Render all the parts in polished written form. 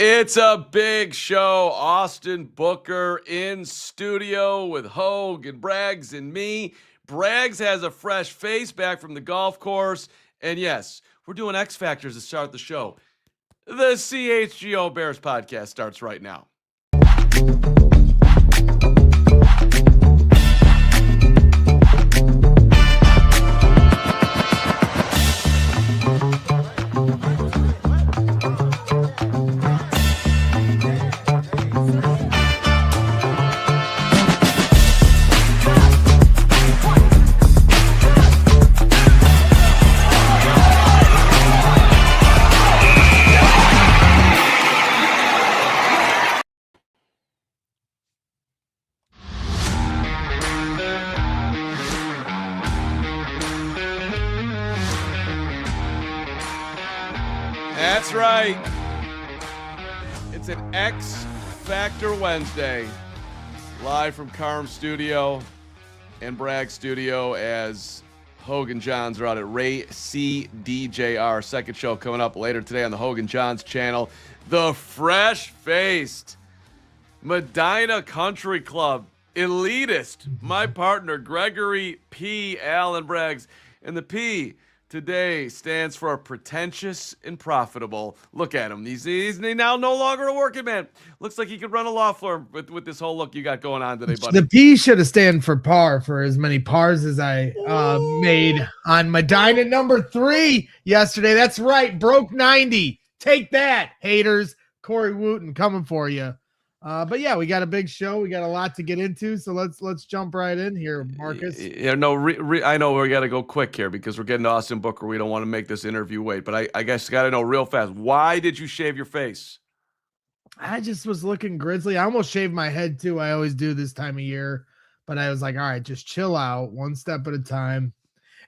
It's a big show. Austin Booker in studio with Hogue and Braggs and me. Braggs has a fresh face back from the golf course. And yes, we're doing X Factors to start the show. The CHGO Bears Podcast starts right now. That's right. It's an X Factor Wednesday, live from Carman Studio and Bragg Studio as Hogue and Johns are out at Ray C. DJR. Second show coming up later today on the Hogue and Johns channel. The fresh-faced Medina Country Club elitist, my partner Gregory P. Allen Braggs, and the P today stands for pretentious and profitable. Look at him. He's now no longer a working man. Looks like he could run a law firm with this whole look you got going on today, buddy. The P should have stand for par for as many pars as I made on Medina number 3 yesterday. That's right. Broke 90. Take that, haters. Corey Wooten coming for you. But yeah, we got a big show. We got a lot to get into, so let's jump right in here, Marcus. Yeah, no, I know we got to go quick here because we're getting to Austin Booker. We don't want to make this interview wait, but I guess got to know real fast. Why did you shave your face? I just was looking grizzly. I almost shaved my head too. I always do this time of year, but I was like, all right, just chill out, one step at a time.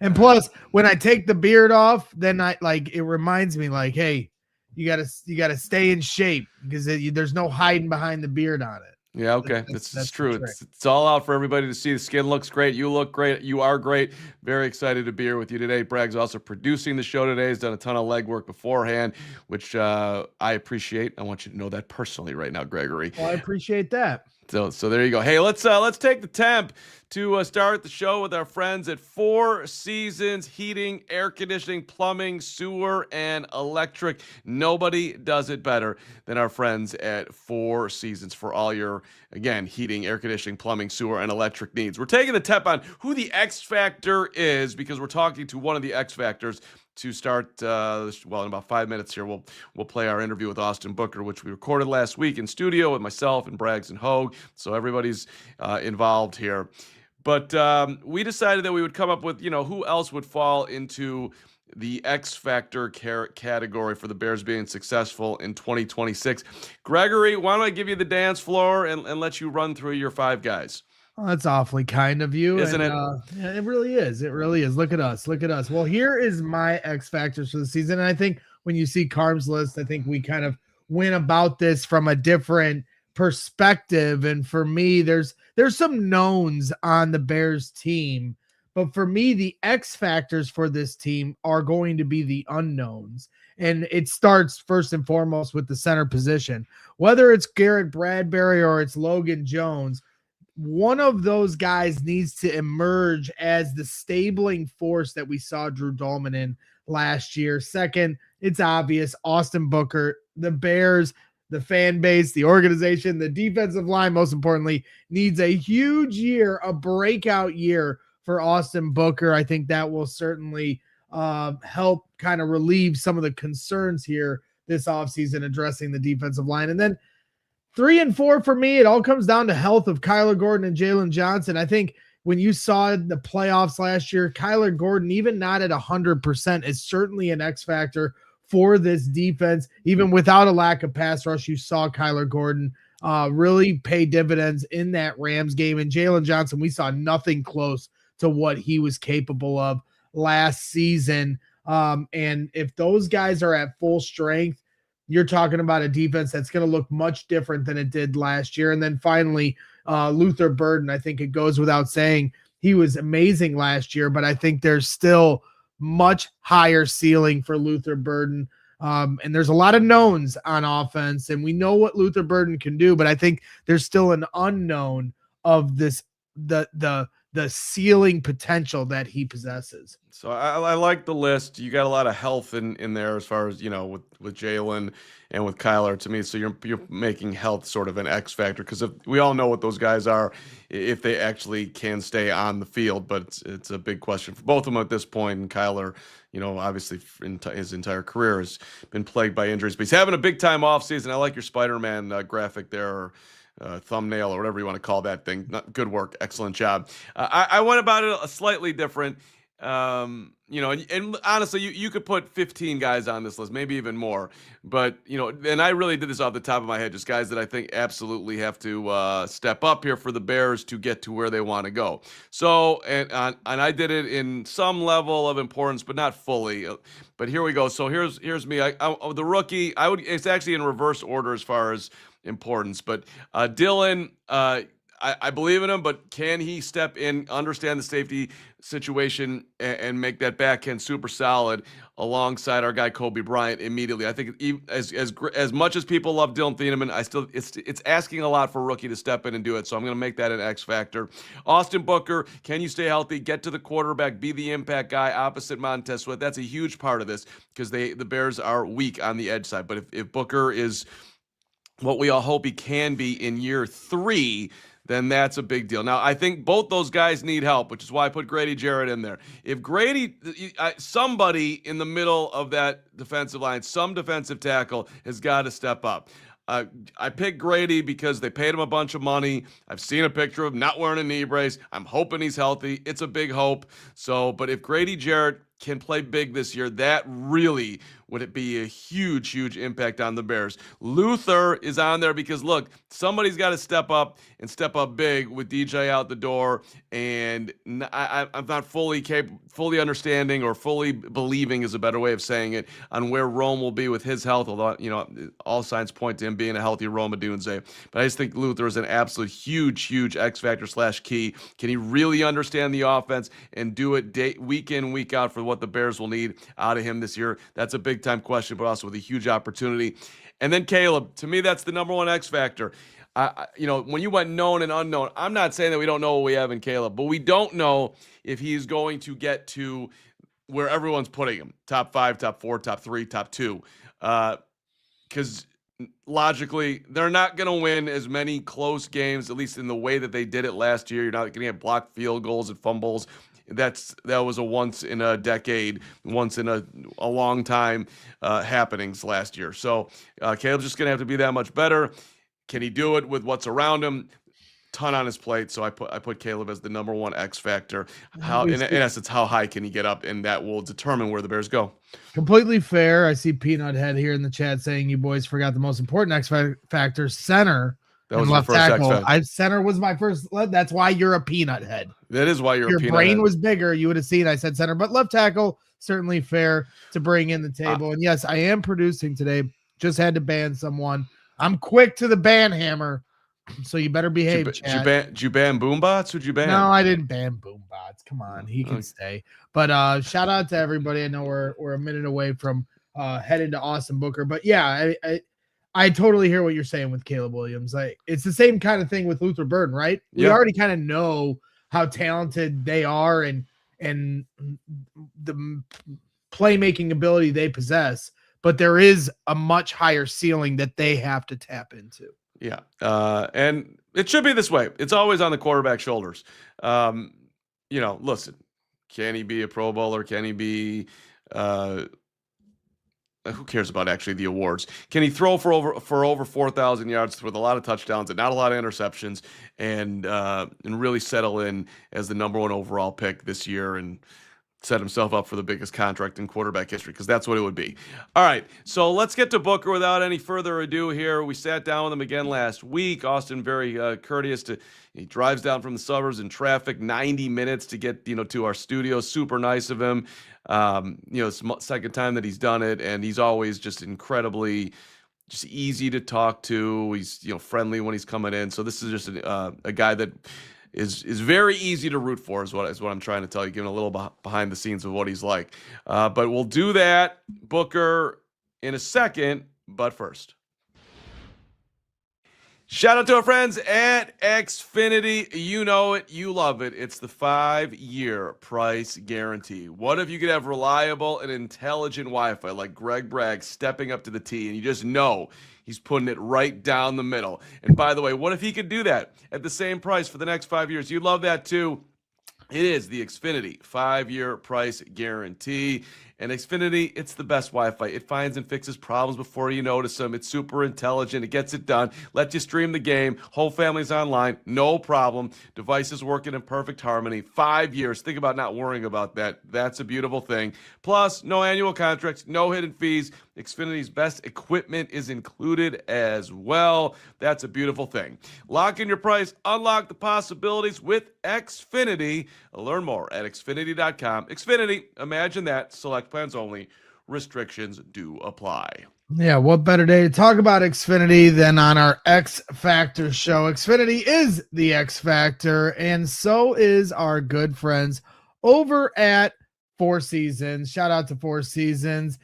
And plus, when I take the beard off, then it reminds me like, hey, you gotta stay in shape because there's no hiding behind the beard on it. Yeah, okay, that's true. It's all out for everybody to see. The skin looks great. You look great. You are great. Very excited to be here with you today. Bragg's also producing the show today. He's done a ton of legwork beforehand, which I appreciate. I want you to know that personally right now, Gregory. Well, I appreciate that. So there you go. Hey, let's take the temp to start the show with our friends at 4 Seasons Heating, Air Conditioning, Plumbing, Sewer, and Electric. Nobody does it better than our friends at 4 Seasons for all your, again, heating, air conditioning, plumbing, sewer, and electric needs. We're taking the temp on who the X Factor is because we're talking to one of the X Factors. To start, in about 5 minutes here, we'll play our interview with Austin Booker, which we recorded last week in studio with myself and Braggs and Hogue. So everybody's involved here. But we decided that we would come up with, who else would fall into the X Factor category for the Bears being successful in 2026. Gregory, why don't I give you the dance floor and let you run through your 5 guys? Oh, that's awfully kind of you. Isn't it? Yeah, it really is. It really is. Look at us. Look at us. Well, here is my X Factors for the season. And I think when you see Carm's list, I think we kind of went about this from a different perspective. And for me, there's some knowns on the Bears team. But for me, the X Factors for this team are going to be the unknowns. And it starts first and foremost with the center position. Whether it's Garrett Bradbury or it's Logan Jones, one of those guys needs to emerge as the stabling force that we saw Drew Dolman in last year. Second, it's obvious, Austin Booker, the Bears, the fan base, the organization, the defensive line, most importantly, needs a huge year, a breakout year for Austin Booker. I think that will certainly help kind of relieve some of the concerns here this offseason addressing the defensive line. And then 3 and 4 for me, it all comes down to health of Kyler Gordon and Jalen Johnson. I think when you saw the playoffs last year, Kyler Gordon, even not at 100%, is certainly an X factor for this defense. Even without a lack of pass rush, you saw Kyler Gordon really pay dividends in that Rams game. And Jalen Johnson, we saw nothing close to what he was capable of last season. And if those guys are at full strength, you're talking about a defense that's going to look much different than it did last year. And then finally, Luther Burden, I think it goes without saying, he was amazing last year, but I think there's still much higher ceiling for Luther Burden. And there's a lot of knowns on offense, and we know what Luther Burden can do, but I think there's still an unknown of this, the ceiling potential that he possesses. So I like the list. You got a lot of health in there as far as, with Jalen and with Kyler to me. So you're making health sort of an X factor, because we all know what those guys are if they actually can stay on the field. But it's a big question for both of them at this point. And Kyler, obviously his entire career has been plagued by injuries, but he's having a big time offseason. I like your Spider-Man graphic there, or thumbnail, or whatever you want to call that thing. Good work. Excellent job. I went about it a slightly different. And honestly, you could put 15 guys on this list, maybe even more. But, and I really did this off the top of my head, just guys that I think absolutely have to step up here for the Bears to get to where they want to go. So, and I did it in some level of importance, but not fully. But here we go. So here's me. The rookie, it's actually in reverse order as far as importance. But DLine, I believe in him, but can he step in, understand the safety situation, and make that back end super solid alongside our guy Kobe Bryant immediately? I think as much as people love Dylan Thieneman, it's asking a lot for a rookie to step in and do it. So I'm going to make that an X factor. Austin Booker, can you stay healthy, get to the quarterback, be the impact guy opposite Montez Sweat? That's a huge part of this, because the Bears are weak on the edge side. But if Booker is what we all hope he can be in year 3, then that's a big deal. Now, I think both those guys need help, which is why I put Grady Jarrett in there. If Grady, somebody in the middle of that defensive line, some defensive tackle, has got to step up. I picked Grady because they paid him a bunch of money. I've seen a picture of him not wearing a knee brace. I'm hoping he's healthy. It's a big hope. So, but if Grady Jarrett can play big this year, that really would be a huge, huge impact on the Bears. Luther is on there because, look, somebody's got to step up and step up big with DJ out the door. And I'm not fully understanding, or fully believing is a better way of saying it, on where Rome will be with his health, although, all signs point to him being a healthy Rome Odunze. But I just think Luther is an absolute huge, huge X factor / key. Can he really understand the offense and do it week in, week out for what the Bears will need out of him this year? That's a big time question, but also with a huge opportunity. And then Caleb, to me, that's the number one X factor. When you went known and unknown, I'm not saying that we don't know what we have in Caleb, but we don't know if he's going to get to where everyone's putting him, top 5, top 4, top 3, top 2. Because logically, they're not going to win as many close games, at least in the way that they did it last year. You're not going to get blocked field goals and fumbles. That was a once in a decade, once in a long time happenings last year. So Caleb's just going to have to be that much better. Can he do it with what's around him? Ton on his plate. So I put Caleb as the number one X factor. How in essence, how high can he get up? And that will determine where the Bears go. Completely fair. I see Peanut Head here in the chat saying you boys forgot the most important X factor, center. That was my first tackle. Center was my first. That's why you're a Peanut Head. That is why you're a Peanut Head. Your brain was bigger. You would have seen I said center, but left tackle, certainly fair to bring in the table. And yes, I am producing today. Just had to ban someone. I'm quick to the ban hammer, so you better behave. Did you ban Boombots? Who'd you ban? No, I didn't ban Boombots. Come on, he can stay. But shout out to everybody. I know we're a minute away from headed to Austin Booker, but yeah, I totally hear what you're saying with Caleb Williams. It's the same kind of thing with Luther Burden, right? We already kind of know how talented they are and the playmaking ability they possess, but there is a much higher ceiling that they have to tap into. Yeah. And it should be this way. It's always on the quarterback's shoulders. Listen, can he be a Pro Bowler? Can he be, who cares about actually the awards? Can he throw for over 4,000 yards with a lot of touchdowns and not a lot of interceptions, and really settle in as the number one overall pick this year and set himself up for the biggest contract in quarterback history, because that's what it would be. All right, so let's get to Booker without any further ado here. We sat down with him again last week. Austin, very courteous. He drives down from the suburbs in traffic, 90 minutes to get to our studio. Super nice of him. It's the second time that he's done it, and he's always just incredibly just easy to talk to. He's friendly when he's coming in. So this is just a guy that is very easy to root for, is what I'm trying to tell you, giving a little behind the scenes of what he's like. But we'll do that. Booker, in a second, but first. Shout out to our friends at Xfinity. You know it. You love it. It's the 5-year price guarantee. What if you could have reliable and intelligent Wi-Fi like Greg Bragg stepping up to the T and you just know he's putting it right down the middle? And by the way, what if he could do that at the same price for the next 5 years? You'd love that too. It is the Xfinity 5-year price guarantee. And Xfinity, it's the best Wi-Fi. It finds and fixes problems before you notice them. It's super intelligent. It gets it done. Lets you stream the game. Whole family's online. No problem. Devices working in perfect harmony. 5 years. Think about not worrying about that. That's a beautiful thing. Plus, no annual contracts, no hidden fees. Xfinity's best equipment is included as well. That's a beautiful thing. Lock in your price. Unlock the possibilities with Xfinity. Learn more at Xfinity.com. Xfinity, imagine that. Select plans only. Restrictions do apply. Yeah, what better day to talk about Xfinity than on our X Factor show? Xfinity is the X Factor, and so is our good friends over at Four Seasons. Shout out to Four Seasons,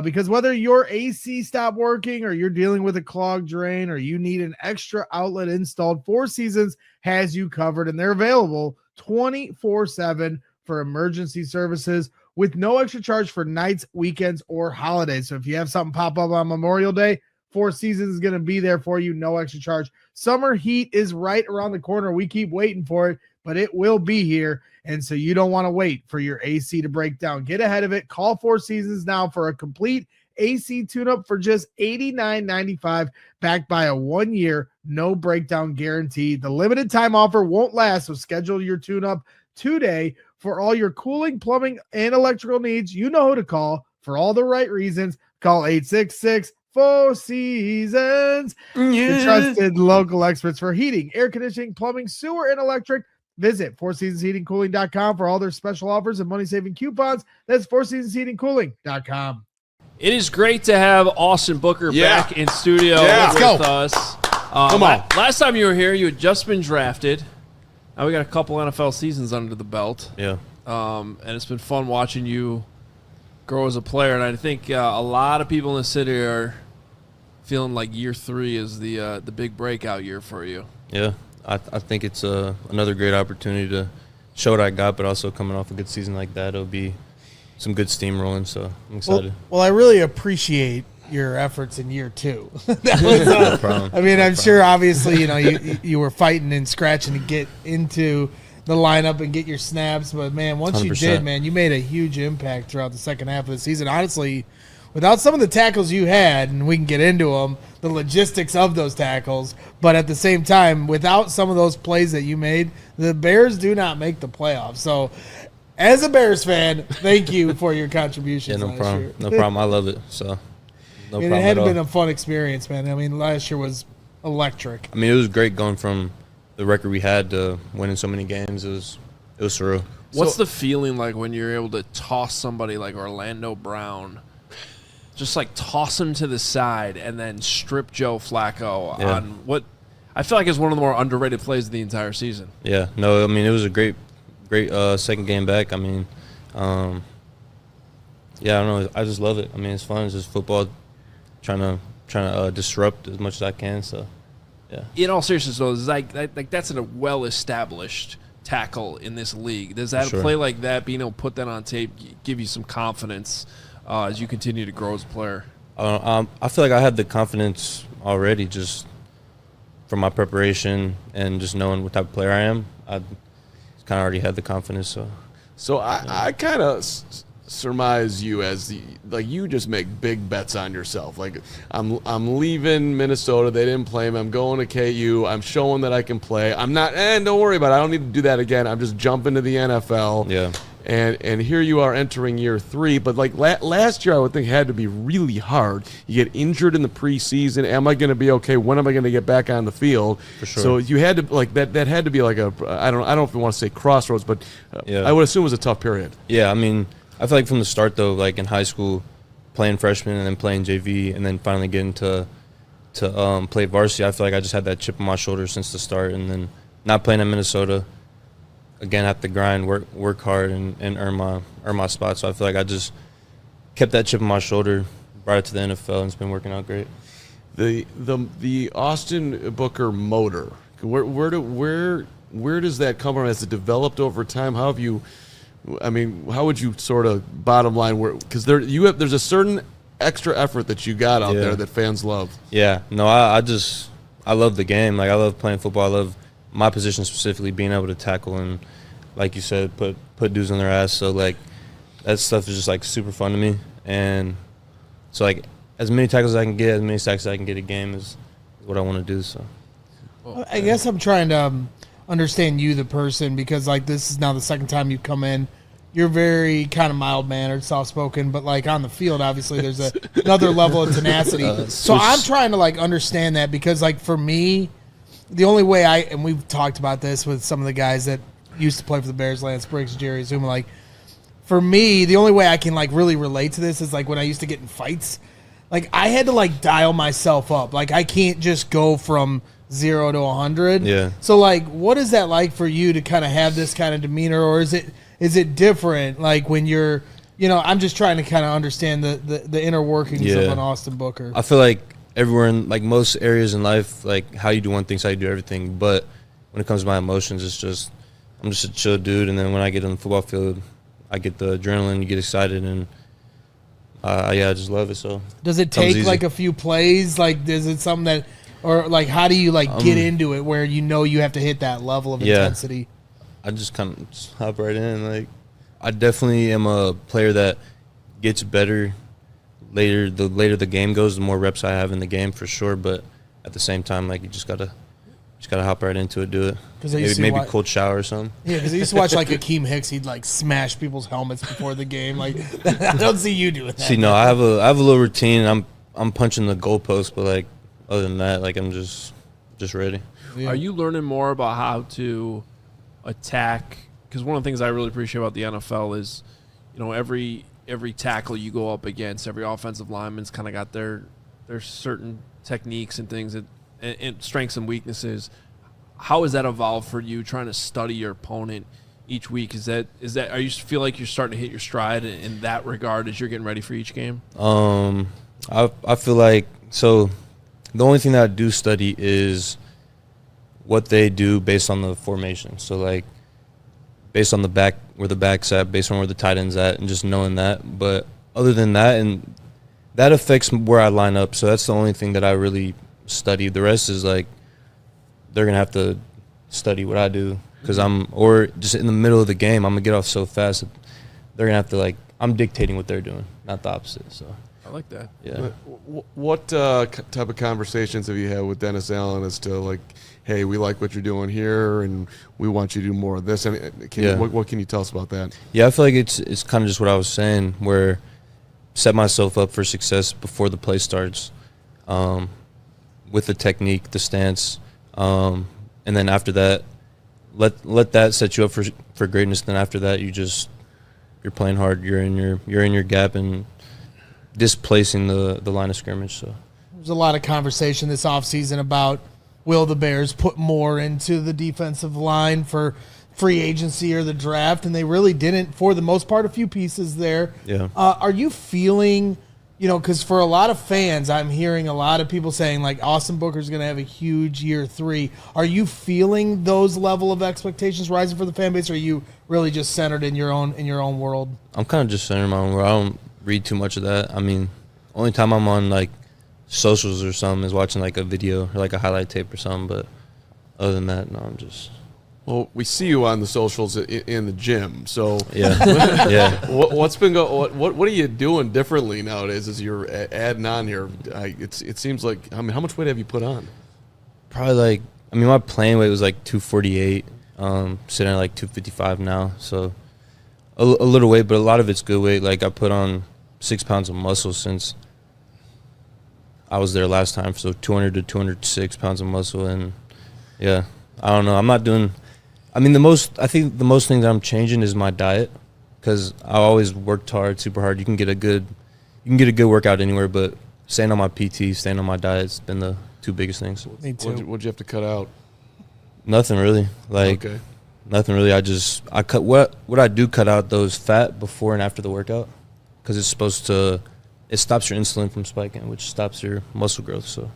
because whether your AC stopped working or you're dealing with a clogged drain or you need an extra outlet installed, Four Seasons has you covered, and they're available 24/7 for emergency services with no extra charge for nights, weekends, or holidays. So if you have something pop up on Memorial Day, Four Seasons is going to be there for you, no extra charge. Summer heat is right around the corner. We keep waiting for it, but it will be here. And so you don't want to wait for your AC to break down. Get ahead of it. Call Four Seasons now for a complete AC tune-up for just $89.95, backed by a 1-year no breakdown guarantee. The limited time offer won't last, so schedule your tune-up today for all your cooling, plumbing, and electrical needs. You know who to call for all the right reasons. Call 866-4 Seasons. The trusted local experts for heating, air conditioning, plumbing, sewer, and electric. Visit fourseasonsheatingcooling.com for all their special offers and money-saving coupons. That's fourseasonsheatingcooling.com. It is great to have Austin Booker back in studio with us. Come on. Last time you were here, you had just been drafted. Now we got a couple NFL seasons under the belt. Yeah. And it's been fun watching you grow as a player. And I think a lot of people in the city are feeling like year 3 is the big breakout year for you. Yeah. I think it's another great opportunity to show what I got, but also coming off a good season like that, it'll be some good steam rolling, so I'm excited. Well, I really appreciate your efforts in year 2. That was, no problem. I mean, I'm sure obviously, you were fighting and scratching to get into the lineup and get your snaps, but man, once 100%. You did, man, you made a huge impact throughout the second half of the season. Honestly, without some of the tackles you had, and we can get into them, the logistics of those tackles, but at the same time, without some of those plays that you made, the Bears do not make the playoffs. So as a Bears fan, thank you for your contributions. Yeah, no problem. Year. No problem. I love it. So no problem. It had been a fun experience, man. I mean, last year was electric. I mean, it was great going from the record we had to winning so many games. It was surreal. What's the feeling like when you're able to toss somebody like Orlando Brown, just like toss him to the side and then strip Joe Flacco on what I feel like is one of the more underrated plays of the entire season? Yeah, no, I mean, it was a great second game back. I mean, I don't know. I just love it. I mean, it's fun. It's just football, trying to disrupt as much as I can. So, yeah. In all seriousness, though, it's like that's a well-established tackle in this league. Does that play like that, being able to put that on tape, give you some confidence as you continue to grow as a player? I feel like I had the confidence already, just from my preparation and just knowing what type of player I am. I kind of already had the confidence. So I kind of surmise you as you just make big bets on yourself. Like I'm leaving Minnesota. They didn't play me. I'm going to KU. I'm showing that I can play. I'm not. Don't worry about it. I don't need to do that again. I'm just jumping to the NFL. Yeah. And here you are entering year 3, but like last year I would think had to be really hard. You get injured in the preseason. Am I going to be okay? When am I going to get back on the field? For sure. So you had to that had to be like I don't know if you want to say crossroads, but I would assume it was a tough period. Yeah, I mean, I feel like from the start though, like in high school, playing freshman and then playing JV and then finally getting to play varsity, I feel like I just had that chip on my shoulder since the start, and then not playing in Minnesota. Again, have to grind, work hard, and earn my spot. So I feel like I just kept that chip on my shoulder, brought it to the NFL, and it's been working out great. The Austin Booker motor, where does that come from? Has it developed over time? How have you? I mean, how would you sort of bottom line because there's a certain extra effort that you got out there that fans love. Yeah, no, I love the game. Like, I love playing football. I love my position specifically, being able to tackle and, like you said, put dudes on their ass. So, like, that stuff is just, like, super fun to me. And so, like, as many tackles as I can get, as many sacks as I can get a game is what I want to do. So, I guess I'm trying to understand you, the person, because, like, this is now the second time you've come in. You're very kind of mild-mannered, soft-spoken, but, like, on the field, obviously, there's another level of tenacity. So I'm trying to, like, understand that because, like, for me, the only way and we've talked about this with some of the guys that used to play for the Bears, Lance Briggs, Jerry Zuma, like, for me, the only way I can, like, really relate to this is, like, when I used to get in fights, like, I had to, like, dial myself up. Like, I can't just go from 0 to 100. Yeah. So, like, what is that like for you to kind of have this kind of demeanor, or is it different, like, when you're, I'm just trying to kind of understand the inner workings of an Austin Booker. I feel like everywhere in, like, most areas in life, like, how you do one thing's how you do everything. But when it comes to my emotions, I'm just a chill dude. And then when I get on the football field, I get the adrenaline, you get excited, and I just love it. So does it take, like, a few plays? Like, is it something that, or, like, how do you, like, get into it where you have to hit that level of intensity? I just kind of hop right in. Like, I definitely am a player that gets better later. The later the game goes, the more reps I have in the game, for sure. But at the same time, like, you just gotta hop right into it, do it. Maybe cold shower or something. Yeah, because I used to watch, like, Akeem Hicks. He'd, like, smash people's helmets before the game. Like, I don't see you doing that. See, no, I have a little routine. And I'm punching the goalpost, but, like, other than that, like, I'm just ready. Yeah. Are you learning more about how to attack? Because one of the things I really appreciate about the NFL is, every tackle you go up against, every offensive lineman's kind of got their certain techniques and things and strengths and weaknesses. How has that evolved for you, trying to study your opponent each week? Is that are you feel like you're starting to hit your stride in that regard as you're getting ready for each game? I feel like, so the only thing that I do study is what they do based on the formation. So, like, based on the back, where the back's at, based on where the tight end's at, and just knowing that. But other than that, and that affects where I line up. So that's the only thing that I really study. The rest is, like, they're going to have to study what I do because or just in the middle of the game, I'm going to get off so fast that they're going to have to, like, I'm dictating what they're doing, not the opposite. So I like that. Yeah. What type of conversations have you had with Dennis Allen as to, like, hey, we like what you're doing here, and we want you to do more of this? I mean, what can you tell us about that? Yeah, I feel like it's kind of just what I was saying, where set myself up for success before the play starts, with the technique, the stance, and then after that, let that set you up for greatness. Then after that, you're playing hard. You're in your gap and displacing the line of scrimmage. So there's a lot of conversation this offseason about, will the Bears put more into the defensive line for free agency or the draft? And they really didn't, for the most part, a few pieces there. Yeah. Are you feeling, because for a lot of fans, I'm hearing a lot of people saying, like, Austin Booker's going to have a huge year 3. Are you feeling those level of expectations rising for the fan base, or are you really just centered in your own world? I'm kind of just centered in my own world. I don't read too much of that. I mean, only time I'm on, like, socials or something is watching, like, a video or, like, a highlight tape or something. But other than that, no, I'm just. Well, we see you on the socials in the gym, so yeah, yeah. What's been what are you doing differently nowadays as you're adding on here? It seems like, I mean, how much weight have you put on? Probably, like, I mean, my playing weight was like 248, sitting at like 255 now, so a little weight, but a lot of it's good weight. Like, I put on 6 pounds of muscle since I was there last time, so 200 to 206 pounds of muscle, and yeah, I don't know. I'm not doing. I mean, I think the most thing that I'm changing is my diet, because I always worked hard, super hard. You can get a good workout anywhere, but staying on my PT, staying on my diet has been the 2 biggest things. Me too. What'd you have to cut out? Nothing really. Like, okay. Nothing really. I cut what I do cut out, those fat before and after the workout, because it's supposed to it stops your insulin from spiking, which stops your muscle growth. So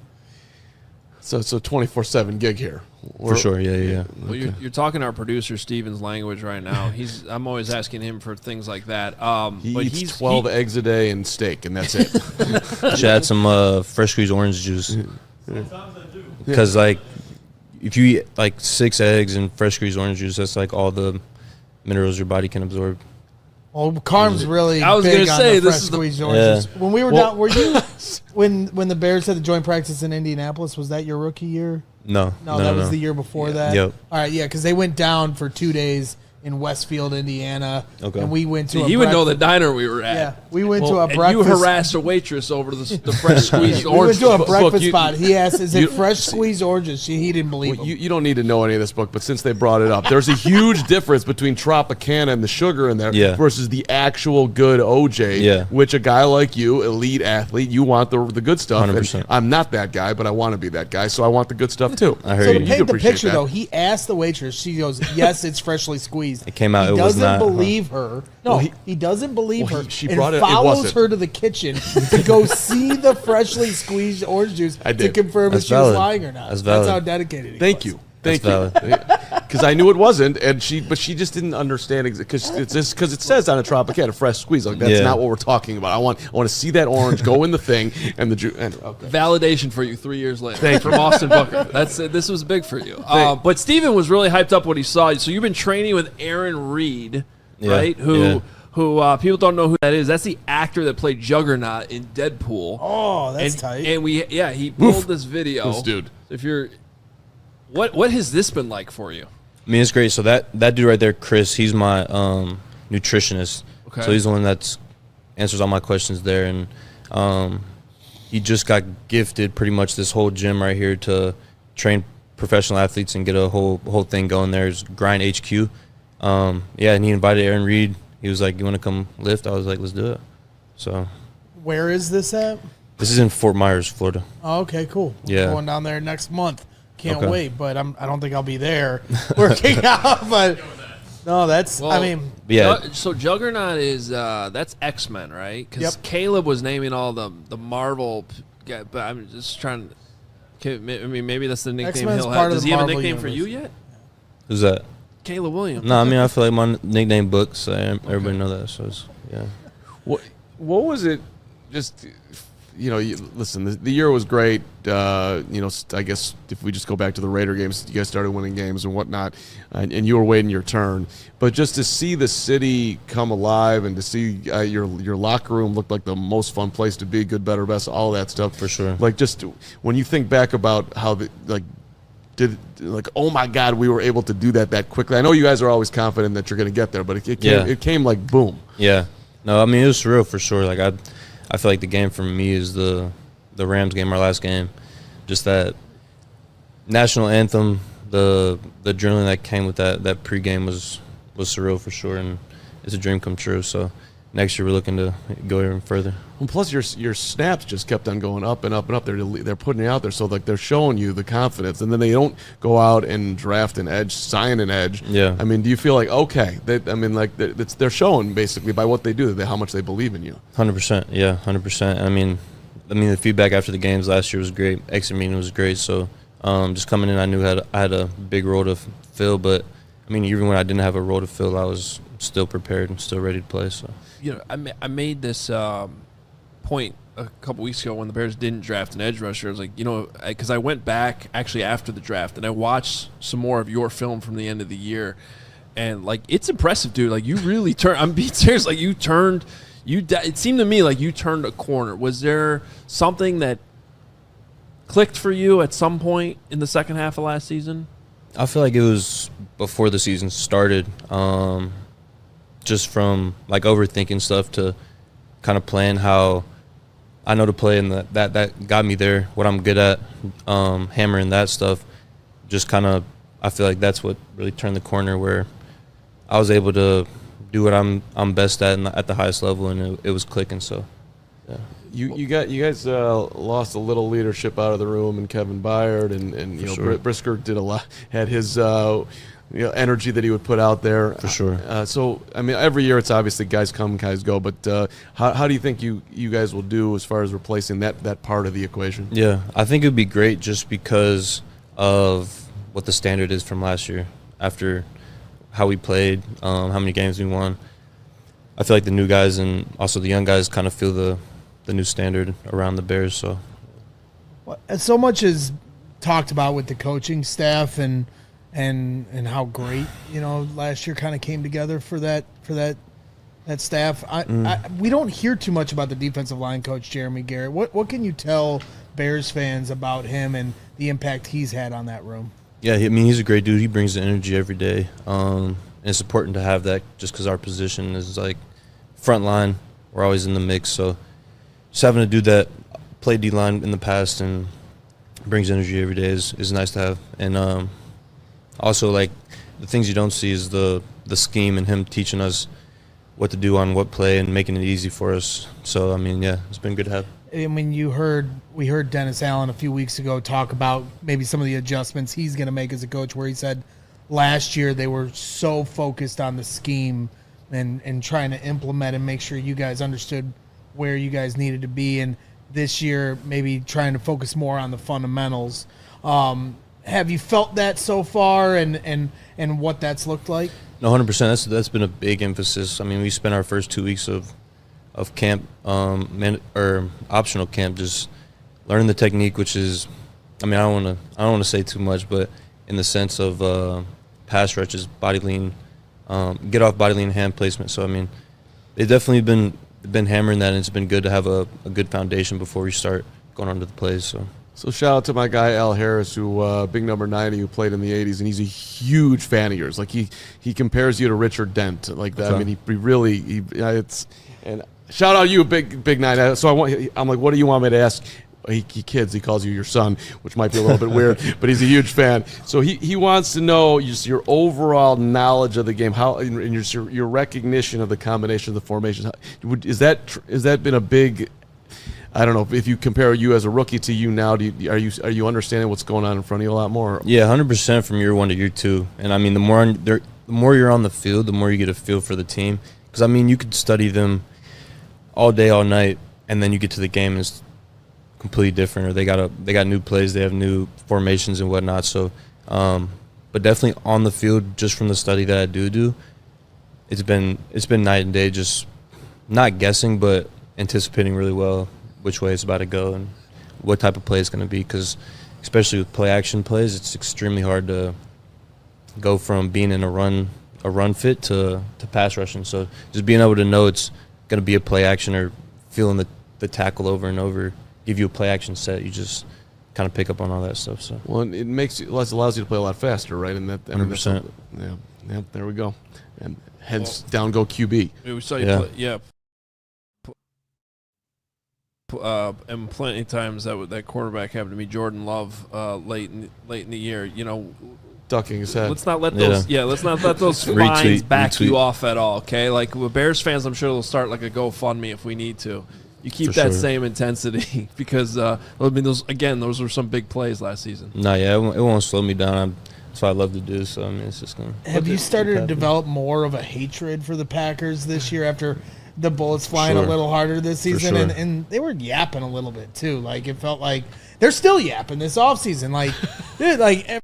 it's a 24/7 gig here. for sure, yeah. Well, you're talking our producer Steven's language right now. I'm always asking him for things like that. He but eats 12 eggs a day and steak, and that's it. Should add some fresh squeezed orange juice. Because like, if you eat like 6 eggs and fresh squeezed orange juice, that's like all the minerals your body can absorb. Well, Carm's really I was big gonna say, on the this fresh is the- squeezed oranges. Yeah. When we were down, were you when the Bears had the joint practice in Indianapolis? Was that your rookie year? No, That was the year before that. Yep. All right, yeah, because they went down for 2 days in Westfield, Indiana. Okay. And we went to He would know the diner we were at. Yeah, we went to a And breakfast. you harassed a waitress over the fresh squeezed We went orange. to a Look, breakfast you- spot. He asked, "Is you- it fresh squeezed oranges?" He didn't believe Well, him. you don't need to know any of this book, but since they brought it up, there's a huge difference between Tropicana and the sugar in there versus the actual good OJ, which a guy like you, elite athlete, you want the good stuff. 100%. And I'm not that guy, but I want to be that guy, so I want the good stuff too. I heard So to you. paint the appreciate picture, that. though, he asked the waitress. She goes, "Yes, it's freshly squeezed." It came out, He it was doesn't not, huh? believe her. No, Well, he doesn't believe well, her. she and brought it- it follows wasn't. her to the kitchen to go see the freshly squeezed orange juice I to did. confirm That's if she was valid. lying or not. That's That's valid. how dedicated he Thank was. you. Thank That's you. Because I knew it wasn't, and she just didn't understand because it says on a Tropicana fresh squeeze. Like that's not what we're talking about. I want to see that orange go in the thing and the juice. Okay. Validation for you 3 years later from Austin Booker. This was big for you. But Steven was really hyped up when he saw you. So you've been training with Aaron Reed, right? Who people don't know who that is. That's the actor that played Juggernaut in Deadpool. Oh, that's and, tight. And he pulled this video. This dude. If you're, what has this been like for you? I mean, it's great. So that dude right there, Chris, he's my nutritionist. Okay. So he's the one that answers all my questions there, and he just got gifted pretty much this whole gym right here to train professional athletes and get a whole thing going there. It's Grind HQ. And he invited Aaron Reed. He was like, "You want to come lift?" I was like, "Let's do it." So Where is this at? this is in Fort Myers, Florida. Oh, okay, cool. Yeah. Going down there next month. Can't Okay. wait, but I don't think I'll be there working out. But no, that's. Well, I mean, Yeah. So Juggernaut is that's X-Men, right? Because Yep. Caleb was naming all the Marvel. Yeah, but I'm just trying. I mean, maybe that's the nickname X-Men's he'll part have. of Does the he have a Marvel nickname for you universe. yet? Who's that? Caleb Williams. No, I mean, I feel like my nickname books. Everybody know that. So it's, yeah. What was it? Just listen. The year was great. I guess if we just go back to the Raider games, you guys started winning games and whatnot, and you were waiting your turn. But just to see the city come alive and to see your locker room look like the most fun place to be, good, better, best, all that stuff. For sure. Like just when you think back about how oh my God, we were able to do that quickly. I know you guys are always confident that you're going to get there, but it came like boom. Yeah. No, I mean, it was surreal for sure. Like I feel like the game for me is the Rams game, our last game. Just that national anthem, the adrenaline that came with that pregame was surreal for sure, and it's a dream come true. So next year we're looking to go even further. Well, plus your snaps just kept on going up and up and up. They're putting it out there, so like they're showing you the confidence, and then they don't go out and draft an edge, sign an edge. Yeah. I mean, do you feel like okay? They're showing basically by what they do how much they believe in you. 100%. Yeah, 100%. I mean, the feedback after the games last year was great. Exit meeting was great. So just coming in, I knew I had a big role to fill. But I mean, even when I didn't have a role to fill, I was still prepared and still ready to play. So I made this point a couple weeks ago when the Bears didn't draft an edge rusher. I was like, because I went back actually after the draft and I watched some more of your film from the end of the year, and like it's impressive, dude. Like you really turned. I'm being serious. Like you turned. It seemed to me like you turned a corner. Was there something that clicked for you at some point in the second half of last season? I feel like it was before the season started. Just from like overthinking stuff to kind of playing how I know to play, and that got me there. What I'm good at, hammering that stuff. Just kind of, I feel like that's what really turned the corner, where I was able to do what I'm best at and at the highest level, and it was clicking. So, yeah. You guys lost a little leadership out of the room, and Kevin Byard and sure. Brisker did a lot. Had his energy that he would put out there. For sure. So, I mean, every year it's obviously guys come, guys go, but how do you think you guys will do as far as replacing that part of the equation? Yeah, I think it would be great just because of what the standard is from last year. After how we played, how many games we won, I feel like the new guys and also the young guys kind of feel the new standard around the Bears. So much is talked about with the coaching staff and how great last year kind of came together for that staff. We don't hear too much about the defensive line coach Jeremy Garrett. What can you tell Bears fans about him and the impact he's had on that room? Yeah, I mean, he's a great dude. He brings the energy every day, and it's important to have that just because our position is like front line. We're always in the mix, so just having a dude that played DLine in the past and brings energy every day is nice to have. And also, like, the things you don't see is the scheme and him teaching us what to do on what play and making it easy for us. So, I mean, yeah, it's been good to have. I mean, we heard Dennis Allen a few weeks ago talk about maybe some of the adjustments he's going to make as a coach, where he said last year they were so focused on the scheme and trying to implement and make sure you guys understood where you guys needed to be, and this year maybe trying to focus more on the fundamentals. Have you felt that so far and what that's looked like? No, 100%. That's been a big emphasis. I mean, we spent our first 2 weeks of camp, or optional camp, just learning the technique, which is, I mean, I don't want to say too much, but in the sense of pass rushes, body lean, get off body lean, hand placement. So I mean, they've definitely been hammering that, and it's been good to have a good foundation before we start going on to the plays. So shout out to my guy Al Harris, who big number 90, who played in the 80s, and he's a huge fan of yours. Like he compares you to Richard Dent, like that. Okay. I mean, he really and shout out you, big 90. So I'm like, what do you want me to ask? He calls you your son, which might be a little bit weird, but he's a huge fan. So he wants to know just your overall knowledge of the game, how and your recognition of the combination of the formations. Is that been a big? I don't know if you compare you as a rookie to you now. Are you understanding what's going on in front of you a lot more? Yeah, 100% from year one to year two. And I mean, the more you're on the field, the more you get a feel for the team. Because I mean, you could study them all day, all night, and then you get to the game and it's completely different. Or they got new plays, they have new formations and whatnot. So, but definitely on the field, just from the study that I do, it's been night and day. Just not guessing, but anticipating really well which way it's about to go and what type of play it's going to be. Because especially with play action plays, it's extremely hard to go from being in a run fit to pass rushing. So just being able to know it's going to be a play action or feeling the tackle over and over, give you a play action set, you just kind of pick up on all that stuff. So well, it allows you to play a lot faster, right? And that 100%. Yeah, there we go. And hence down go QB. We saw you play, and plenty of times that quarterback happened to be Jordan Love late in the year. Ducking his head. Let's not let those lines back you off at all. Okay, like with Bears fans, I'm sure they'll start like a GoFundMe if we need to. You keep that same intensity because I mean those were some big plays last season. No, yeah, it won't slow me down. That's what I love to do. So I mean, it's just gonna. Have you started to develop more of a hatred for the Packers this year after the bullets flying a little harder this season? Sure. And they were yapping a little bit too. Like it felt like they're still yapping this offseason. Like, dude, like.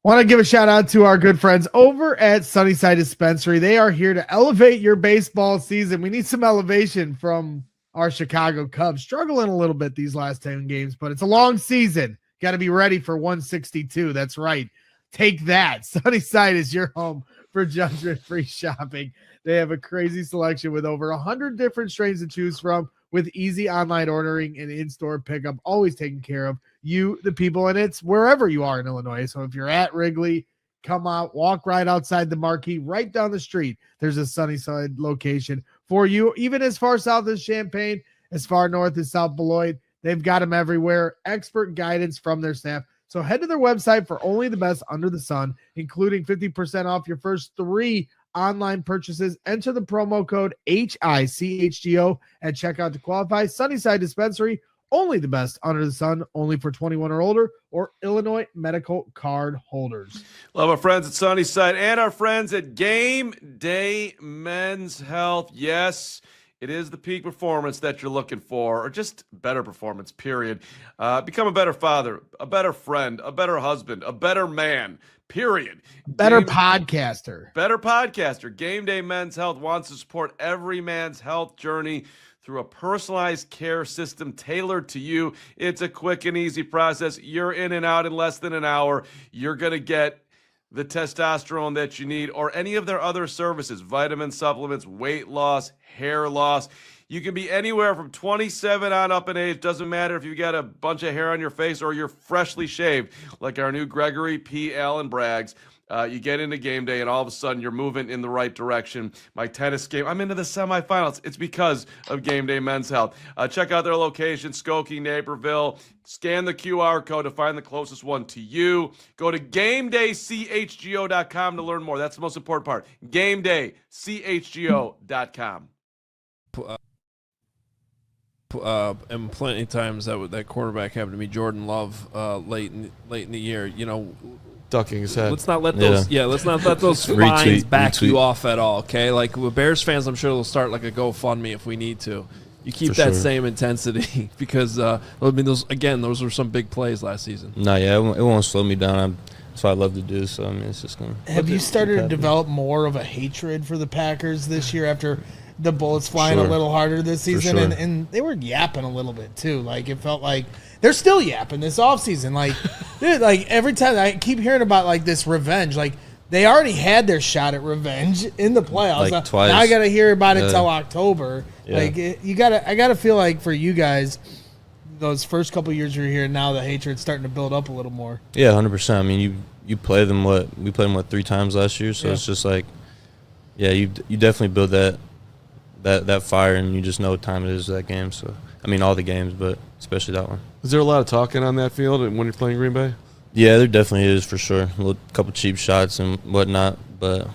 Want to give a shout out to our good friends over at Sunnyside Dispensary. They are here to elevate your baseball season. We need some elevation from our Chicago Cubs. Struggling a little bit these last 10 games, but it's a long season. Got to be ready for 162. That's right. Take that. Sunnyside is your home for judgment-free shopping. They have a crazy selection with over 100 different strains to choose from, with easy online ordering and in-store pickup, always taking care of you, the people, and it's wherever you are in Illinois. So if you're at Wrigley, come out, walk right outside the marquee, right down the street. There's a Sunnyside location for you, even as far south as Champaign, as far north as South Beloit. They've got them everywhere. Expert guidance from their staff. So head to their website for only the best under the sun, including 50% off your first 3 online purchases. Enter the promo code HICHGO at checkout to qualify. Sunnyside Dispensary, Only the best under the sun, only for 21 or older, or Illinois medical card holders. Love our friends at Sunnyside and our friends at Game Day Men's Health. Yes, it is the peak performance that you're looking for, or just better performance, period. Become a better father, a better friend, a better husband, a better man, period. Better podcaster. Better podcaster. Game Day Men's Health wants to support every man's health journey through a personalized care system tailored to you. It's a quick and easy process. You're in and out in less than an hour. You're going to get the testosterone that you need, or any of their other services, vitamin supplements, weight loss, hair loss. You can be anywhere from 27 on up in age. Doesn't matter if you got a bunch of hair on your face or you're freshly shaved, like our new Gregory P. Allen Braggs. You get into game day, and all of a sudden, you're moving in the right direction. My tennis game, I'm into the semifinals. It's because of Game Day Men's Health. Check out their location, Skokie, Naperville. Scan the QR code to find the closest one to you. Go to GameDayCHGO.com to learn more. That's the most important part. GameDayCHGO.com. And plenty of times that quarterback happened to me, Jordan Love, late in the year. You know, ducking his head. Let's not let those let's not let those fines back you off at all. Okay, like with Bears fans, I'm sure they'll start like a GoFundMe if we need to. You keep that same intensity because I mean those were some big plays last season. No, yeah, it won't slow me down. That's what I love to do. So I mean, it's just gonna. Have you started to develop more of a hatred for the Packers this year after the bullets flying a little harder this season? And they were yapping a little bit too. Like it felt like they're still yapping this offseason. Like, dude, like every time I keep hearing about like this revenge, like they already had their shot at revenge in the playoffs. Like twice. Now I got to hear about it till October. Yeah. Like I got to feel like for you guys, those first couple years you're here, now the hatred's starting to build up a little more. Yeah, 100%. I mean, you play them we played them 3 times last year, so it's just like, yeah, you definitely build that fire, and you just know what time it is that game. So I mean, all the games, but especially that one. Is there a lot of talking on that field when you're playing Green Bay? Yeah, there definitely is for sure. A couple cheap shots and whatnot, but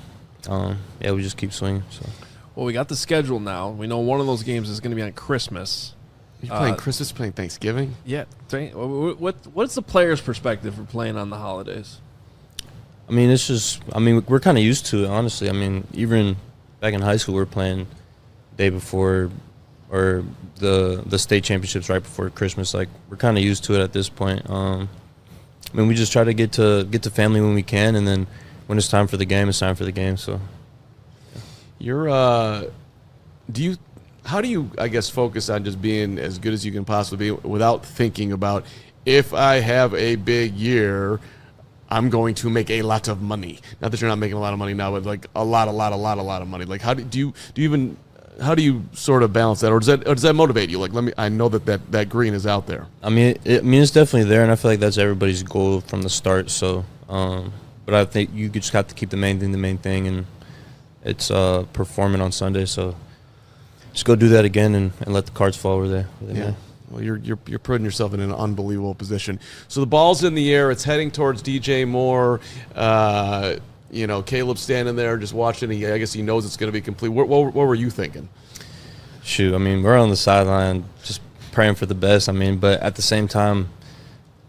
yeah, we just keep swinging. So. Well, we got the schedule now. We know one of those games is going to be on Christmas. You're playing Christmas, playing Thanksgiving? Yeah. What's the player's perspective for playing on the holidays? I mean, it's just, I mean, we're kind of used to it, honestly. I mean, even back in high school, we were playing day before or the state championships right before Christmas. Like, we're kind of used to it at this point. I mean, we just try to get to family when we can, and then when it's time for the game, it's time for the game. So, you're how do you, I guess, focus on just being as good as you can possibly be without thinking about, if I have a big year, I'm going to make a lot of money? Not that you're not making a lot of money now, but like a lot of money. Like, how do you sort of balance that, or does that motivate you? Like, I know that green is out there. I mean, it's definitely there, and I feel like that's everybody's goal from the start. So, but I think you just have to keep the main thing, and it's performing on Sunday. So, just go do that again and let the cards fall where they may. Well, you're putting yourself in an unbelievable position. So the ball's in the air. It's heading towards DJ Moore. Caleb's standing there just watching. I guess he knows it's going to be complete. What were you thinking? Shoot, I mean, we're on the sideline just praying for the best. I mean, but at the same time,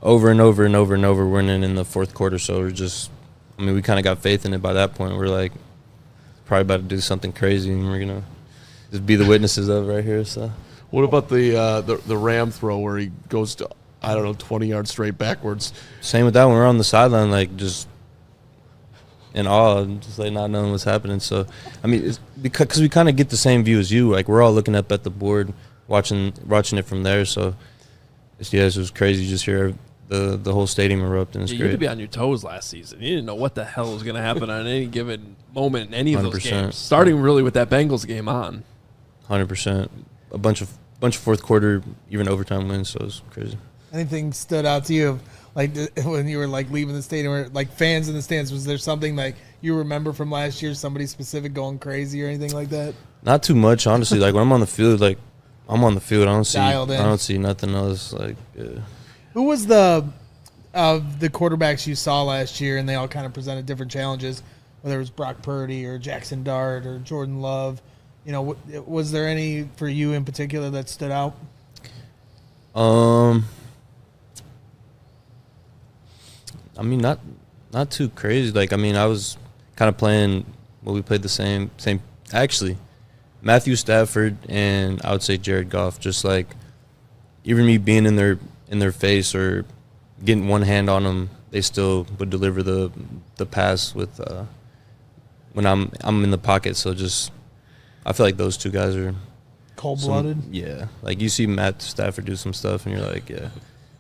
over and over, we're in the fourth quarter. So we're just, I mean, we kind of got faith in it by that point. We're like probably about to do something crazy, and we're going to just be the witnesses of it right here. So. What about the ram throw where he goes to, 20 yards straight backwards? Same with that one. We're on the sideline, like, just in awe, just like not knowing what's happening. So, I mean, it's because we kind of get the same view as you. Like, we're all looking up at the board, watching it from there. So, it was crazy just hear the whole stadium erupt, and it's great. You had to be on your toes last season. You didn't know what the hell was going to happen on any given moment in any of those games. Starting really with that Bengals game on. 100%. A bunch of fourth quarter, even overtime wins, so it was crazy. Anything stood out to you, like when you were like leaving the stadium, or like fans in the stands? Was there something like you remember from last year, somebody specific going crazy or anything like that? Not too much, honestly. Like when I'm on the field, I'm on the field. I don't see nothing else. Like, who was the quarterbacks you saw last year, and they all kind of presented different challenges, whether it was Brock Purdy or Jackson Dart or Jordan Love? Was there any for you in particular that stood out? I mean, not too crazy. Like, I mean, I was kind of playing. Well, we played the same. Actually, Matthew Stafford and I would say Jared Goff. Just like even me being in their face or getting one hand on them, they still would deliver the pass with when I'm in the pocket. So just I feel like those two guys are Cold-blooded. Yeah, like you see Matt Stafford do some stuff, and you're like, yeah,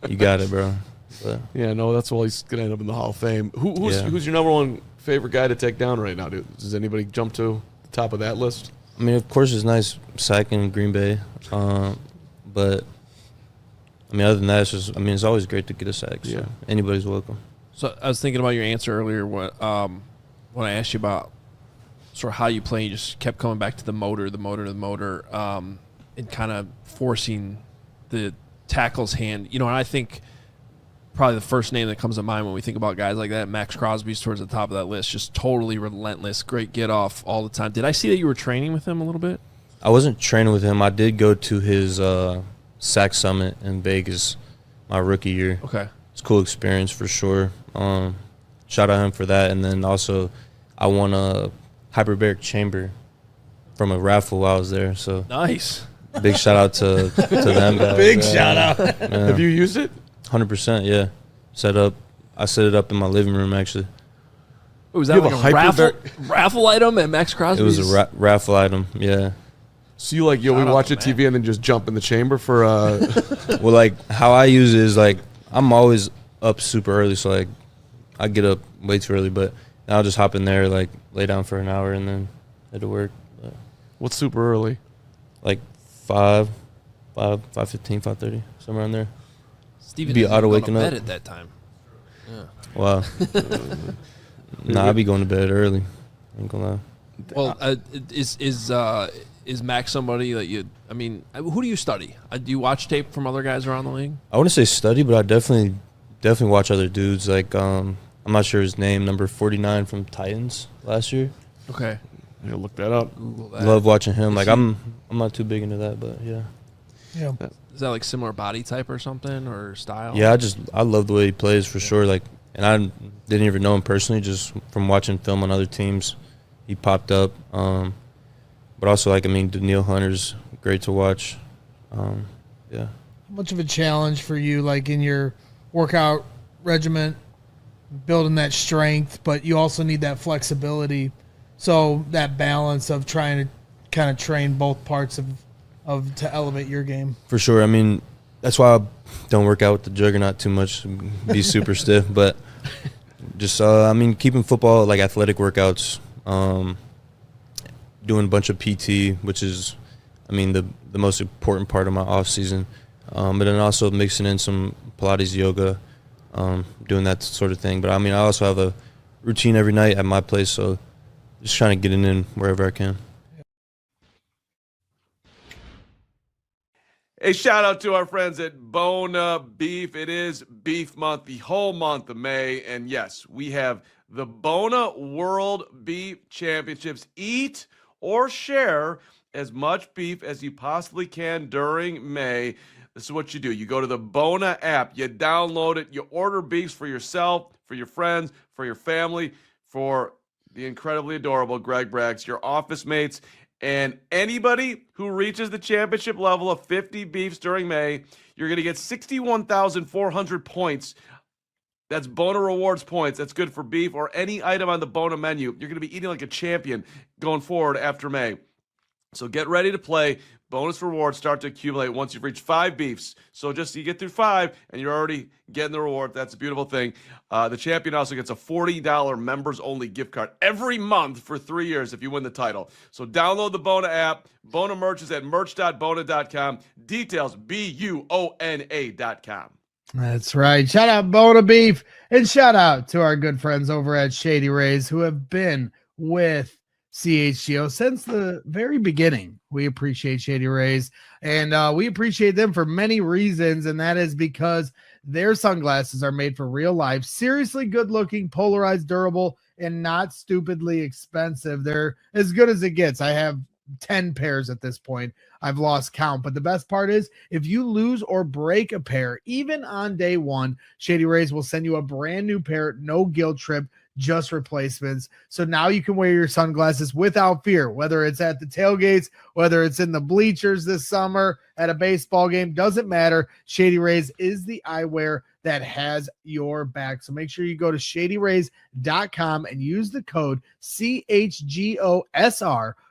you got it, bro. But Yeah, no, that's why he's gonna end up in the Hall of Fame. Who's your number one favorite guy to take down right now, dude? Does anybody jump to the top of that list? I mean, of course, it's nice sacking Green Bay, but I mean, other than that, it's always great to get a sack. So Yeah. anybody's welcome. So I was thinking about your answer earlier when I asked you about sort of how you play. You just kept coming back to the motor, and kind of forcing the tackle's hand. You know, and I think probably the first name that comes to mind when we think about guys like that, Max Crosby's towards the top of that list, just totally relentless, great get off all the time. Did I see that you were training with him a little bit? I wasn't training with him. I did go to his sack summit in Vegas my rookie year. Okay. It's a cool experience for sure. Shout out him for that. And then also I won a hyperbaric chamber from a raffle while I was there. So Nice. big shout out to them guys. Big shout out. Yeah. Have you used it? 100%, yeah. I set it up in my living room, actually. Was that You like have a a raffle item at Max It Crosby's? was a raffle item, yeah. So you we Shout out watch to a TV and then just jump in the chamber for Well, like, how I use it is, like, I'm always up super early, so, like, I get up way too early, but I'll just hop in there, like, lay down for an hour and then head to work. But, what's super early? like, 5:15, 5:30, somewhere in there. Steven Be isn't auto going waking to bed up. at that time. Wow. Nah, I'll be going to bed early. Ain't gonna lie. Well, is Max somebody that you? I mean, who do you study? Do you watch tape from other guys around the league? I wouldn't say study, but I definitely watch other dudes. Like, I'm not sure his name, number 49 from Titans last year. Okay, I'm gonna look that up. Google that. Love watching him. Like, I'm not too big into that, but yeah. Yeah. Is that like similar body type or something or style? Yeah, I love the way he plays for sure. Like, and I didn't even know him personally, just from watching film on other teams, he popped up. But also, like, I mean, Daniil Hunter's great to watch. Yeah. How much of a challenge for you, like in your workout regiment, building that strength, but you also need that flexibility. So that balance of trying to kind of train both parts of to elevate your game. For sure. I mean, that's why I don't work out with the juggernaut too much, be super stiff. But just, I mean, keeping football, like athletic workouts, doing a bunch of PT, which is, I mean, the most important part of my off season. But then also mixing in some Pilates, yoga, doing that sort of thing. But I mean, I also have a routine every night at my place, so just trying to get it in wherever I can. A shout out to our friends at Bona Beef. It is Beef Month, the whole month of May. And yes, we have the Bona World Beef Championships. Eat or share as much beef as you possibly can during May. This is what you do. You go to the Bona app, you download it, you order beefs for yourself, for your friends, for your family, for the incredibly adorable Greg Braggs, your office mates, and anybody who reaches the championship level of 50 beefs during May. You're going to get 61,400 points. That's Bona Rewards points. That's good for beef or any item on the Bona menu. You're going to be eating like a champion going forward after May. So get ready to play. Bonus rewards start to accumulate once you've reached 5 beefs. So just you get through 5 and you're already getting the reward. That's a beautiful thing. The champion also gets a $40 members-only gift card every month for 3 years if you win the title. So download the Bona app. Bona merch is at merch.bona.com. Details, BUONA.com. That's right. Shout out Bona Beef and shout out to our good friends over at Shady Rays who have been with CHGO since the very beginning. We appreciate Shady Rays and we appreciate them for many reasons, and that is because their sunglasses are made for real life, seriously good looking, polarized, durable, and not stupidly expensive. They're as good as it gets. I have 10 pairs at this point. I've lost count. But the best part is if you lose or break a pair, even on day one, Shady Rays will send you a brand new pair, no guilt trip, just replacements. So now you can wear your sunglasses without fear, whether it's at the tailgates, whether it's in the bleachers this summer, at a baseball game, doesn't matter. Shady Rays is the eyewear that has your back. So make sure you go to shadyrays.com and use the code CHGOSR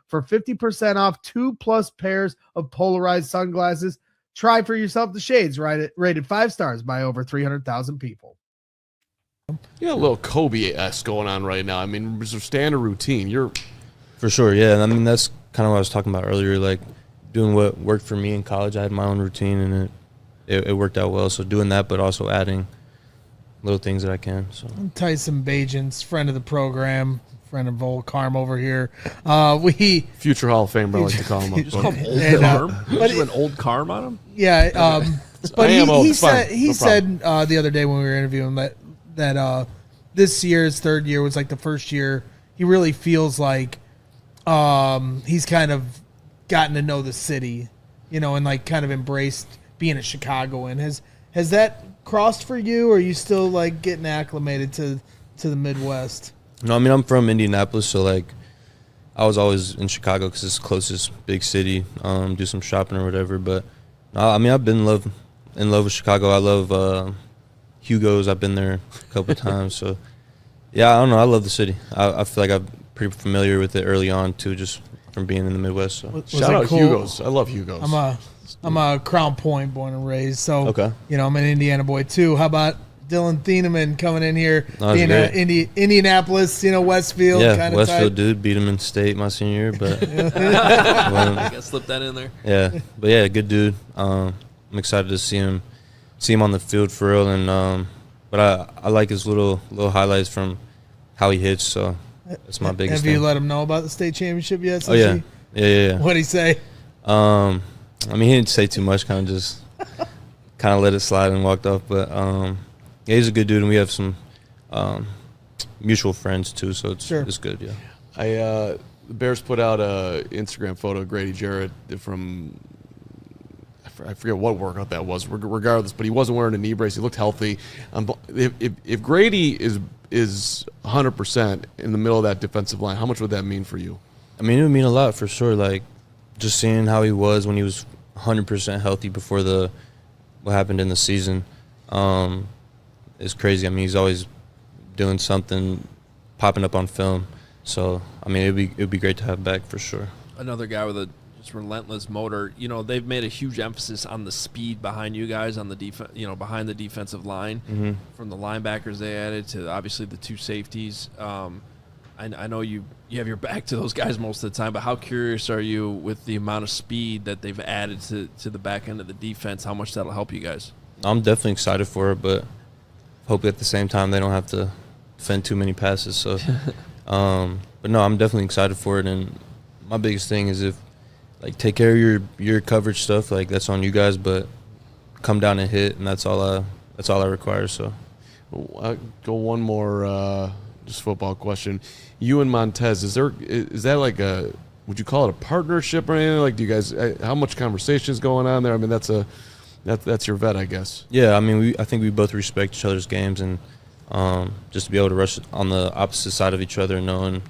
for 50% off 2+ pairs of polarized sunglasses. Try for yourself the shades, rated 5 stars by over 300,000 people. Yeah, a little Kobe-esque going on right now. I mean, it's a standard routine. You're For sure, yeah. I mean, that's kind of what I was talking about earlier, like doing what worked for me in college. I had my own routine, and it worked out well. So doing that, but also adding little things that I can. So Tyson Bajents, friend of the program, friend of old Carm over here. future Hall of Famer, I like to call him. You just call him old And, Carm? You just went old Carm on him? Yeah, but I am old, he it's fine. said he No said the other day when we were interviewing that this year's third year was like the first year he really feels like he's kind of gotten to know the city, and like kind of embraced being a Chicagoan. Has that crossed for you, or are you still like getting acclimated to the Midwest? no, I mean, I'm from Indianapolis, so like I was always in Chicago because it's the closest big city. Do some shopping or whatever. But no, I mean, I've been in love with Chicago. I love Hugo's. I've been there a couple of times. So yeah, I don't know. I love the city. I feel like I'm pretty familiar with it early on too, just from being in the Midwest. So Shout out Hugo's. I love Hugo's. I'm a Crown Point born and raised, so Okay. I'm an Indiana boy too. How about Dylan Thieneman coming in here, No, being that's Indianapolis, Westfield yeah, kind of Westfield type. dude beat him in state my senior year, but I guess slip that in there. yeah, but yeah, good dude. I'm excited to see him on the field for real, and but I like his little Uh, highlights from how he hits. So that's my biggest Have thing. you let him know about the state championship yet? Oh yeah, yeah. What'd he say? I mean, he didn't say too much. Kind of just let it slide and walked off. But yeah, he's a good dude, and we have some mutual friends too. So it's good. Yeah. The Bears put out a Instagram photo of Grady Jarrett from I forget what workout that was. Regardless, but he wasn't wearing a knee brace. He looked healthy. If Grady is 100% in the middle of that defensive line, how much would that mean for you? I mean, it would mean a lot for sure. Like just seeing how he was when he was 100% healthy before what happened in the season is crazy. I mean, he's always doing something, popping up on film. So I mean, it'd be great to have back for sure. Another guy with a just relentless motor. They've made a huge emphasis on the speed behind you guys on the defense. Behind the defensive line, from the linebackers they added to obviously the two safeties. I know you have your back to those guys most of the time, but how curious are you with the amount of speed that they've added to the back end of the defense? How much that'll help you guys? I'm definitely excited for it, but hope at the same time they don't have to defend too many passes. So, but no, I'm definitely excited for it. And my biggest thing is take care of your coverage stuff. Like that's on you guys, but come down and hit, and that's all I require. So, I'll go one more just football question. You and Montez, is that like would you call it a partnership or anything? Like, do you guys how much conversation is going on there? I mean, that's your vet, I guess. Yeah, I mean, I think we both respect each other's games, and just to be able to rush on the opposite side of each other, knowing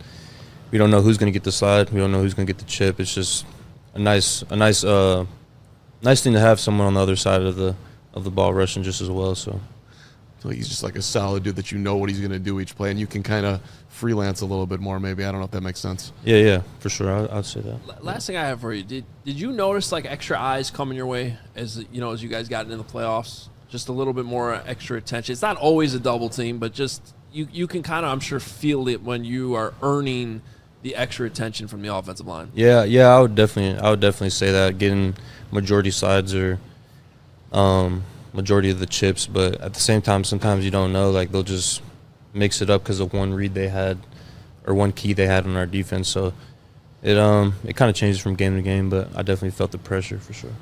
we don't know who's going to get the slide, we don't know who's going to get the chip. It's just a nice thing to have someone on the other side of the ball rushing just as well. So he's just like a solid dude that you know what he's going to do each play, and you can kind of freelance a little bit more. Maybe I don't know if that makes sense. Yeah, for sure. I'd say that. Last thing I have for you, did you notice like extra eyes coming your way as you guys got into the playoffs? Just a little bit more extra attention. It's not always a double team, but just you can kind of, I'm sure, feel it when you are earning the extra attention from the offensive line. Yeah, I would definitely say that, getting majority slides or majority of the chips, but at the same time, sometimes you don't know. Like they'll just mix it up because of one read they had or one key they had on our defense. So it kind of changes from game to game, but I definitely felt the pressure for sure.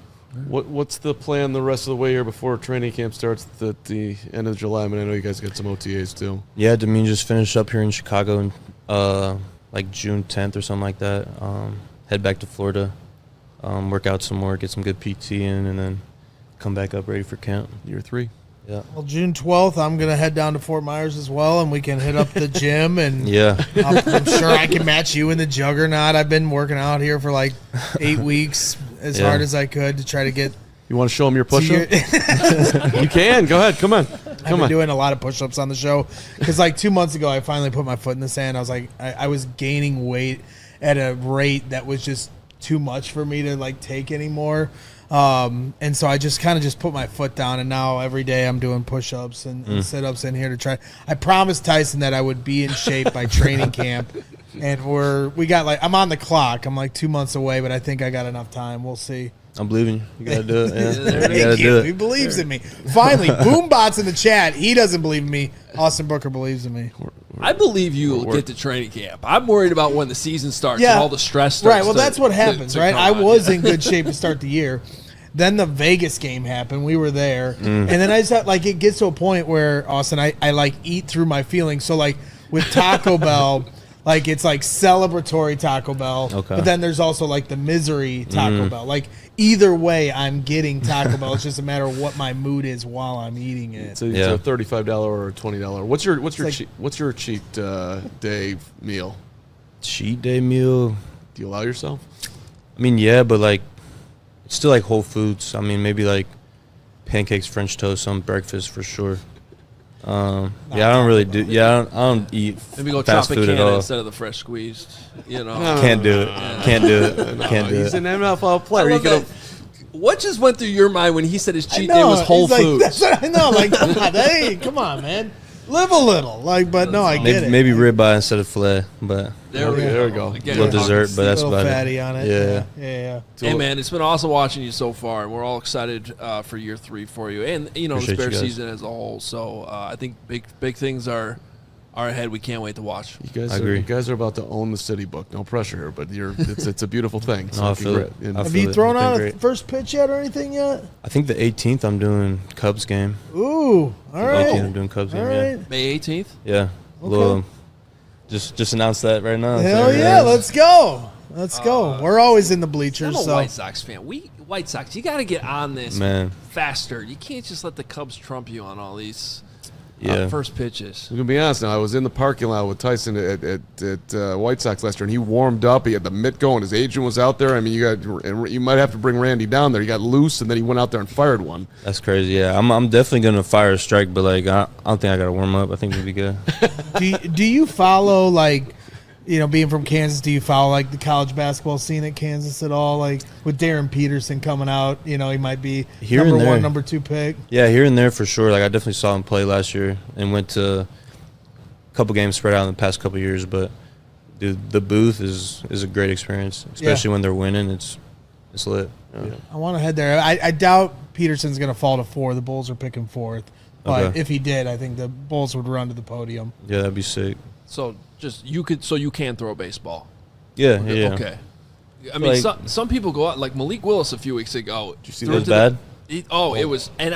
What's the plan the rest of the way here before training camp starts at the end of July? I mean, I know you guys got some OTAs too. Yeah, just finished up here in Chicago in like June 10th or something like that. head back to Florida, work out some more, get some good PT in, and then come back up ready for camp. Year 3. Yeah. Well, June 12th, I'm going to head down to Fort Myers as well, and we can hit up the gym. And Yeah. I'm sure I can match you in the juggernaut. I've been working out here for like 8 weeks as hard as I could to try to get. You want to show them your to push-up? your- You can. Go ahead. Come on. I've Come been on. doing a lot of push-ups on the show because like 2 months ago, I finally put my foot in the sand. I was like, I was gaining weight at a rate that was just too much for me to like take anymore. And so I just kind of just put my foot down, and now every day I'm doing push-ups and sit-ups in here to try. I promised Tyson that I would be in shape by training camp, and I'm on the clock. I'm like 2 months away, but I think I got enough time. We'll see. I'm believing you. You got to do it. Yeah. You got Thank to do you. He it. believes in me. Finally, Boombot's in the chat. He doesn't believe in me. Austin Booker believes in me. I believe you will get to training camp. I'm worried about when the season starts and all the stress starts. Right, well, that's what happens, to right? come I on, was yeah. in good shape to start the year. Then the Vegas game happened. We were there. And then I just had, like, it gets to a point where, Austin, I like, eat through my feelings. So, like, with Taco Bell, like, it's, like, celebratory Taco Bell. Okay. But then there's also, like, the misery Taco Bell. Like, either way, I'm getting Taco Bell. It's just a matter of what my mood is while I'm eating it. So it's Yeah. a $35 or a $20. What's your cheat day meal? Cheat day meal. Do you allow yourself? I mean, yeah, but like, it's still like whole foods. I mean, maybe like pancakes, French toast, some breakfast for sure. Yeah, I don't really do. Yeah, I don't eat Maybe go fast chop a food at can all. instead of the fresh squeezed. You know. Can't do it. Can't do it. Can't do He's it. an NFL I player. love You could that. What just went through your mind when he said his I cheat know, day was Whole he's like, Foods? That's what I know. Like, come on, hey, come on, man. Live a little. Like, but no, I get it. Maybe ribeye instead of filet, but There we go. Again, little dessert, but that's a little about fatty it. on it. Yeah. Yeah. Hey man, it's been awesome watching you so far, and we're all excited for year 3 for you, and you know Appreciate the you Bears guys. season as a whole. So I think big things are ahead. We can't wait to watch. I agree. You guys are about to own the city book. No pressure here, but it's a beautiful thing. So No, I feel it. congrats. I Have feel you it. thrown It's been out a great. first pitch yet or anything yet? I think the 18th I'm doing Cubs game. Ooh, all The right. 18th I'm doing Cubs All game. right. May 18th. Yeah. Little, just announced that right now. Hell So, yeah, let's go. Let's go. We're always in the I'm bleachers. a So White Sox fan. White Sox, you got to get on this Man. faster. You can't just let the Cubs trump you on all these Yeah. first pitches. I'm gonna be honest now. I was in the parking lot with Tyson at White Sox last year, and he warmed up. He had the mitt going. His agent was out there. I mean, you might have to bring Randy down there. He got loose, and then he went out there and fired one. That's crazy. Yeah, I'm definitely gonna fire a strike, but like I don't think I gotta warm up. I think we'll be good. do you follow, like, you know, being from Kansas, do you follow like the college basketball scene at Kansas at all? Like with Darren Peterson coming out, you know, he might be Here and number there. 1, number 2 pick. Yeah, here and there for sure. Like I definitely saw him play last year and went to a couple games spread out in the past couple years. But dude, the booth is a great experience, especially when they're winning. It's lit. Yeah. I want to head there. I doubt Peterson's going to fall to 4. The Bulls are picking 4th. But Okay. if he did, I think the Bulls would run to the podium. Yeah, that'd be sick. So you can throw a baseball. Yeah, yeah. Okay. I mean, Like- some people go out like Malik Willis a few weeks ago. Did you see threw that? it to bad? It was, and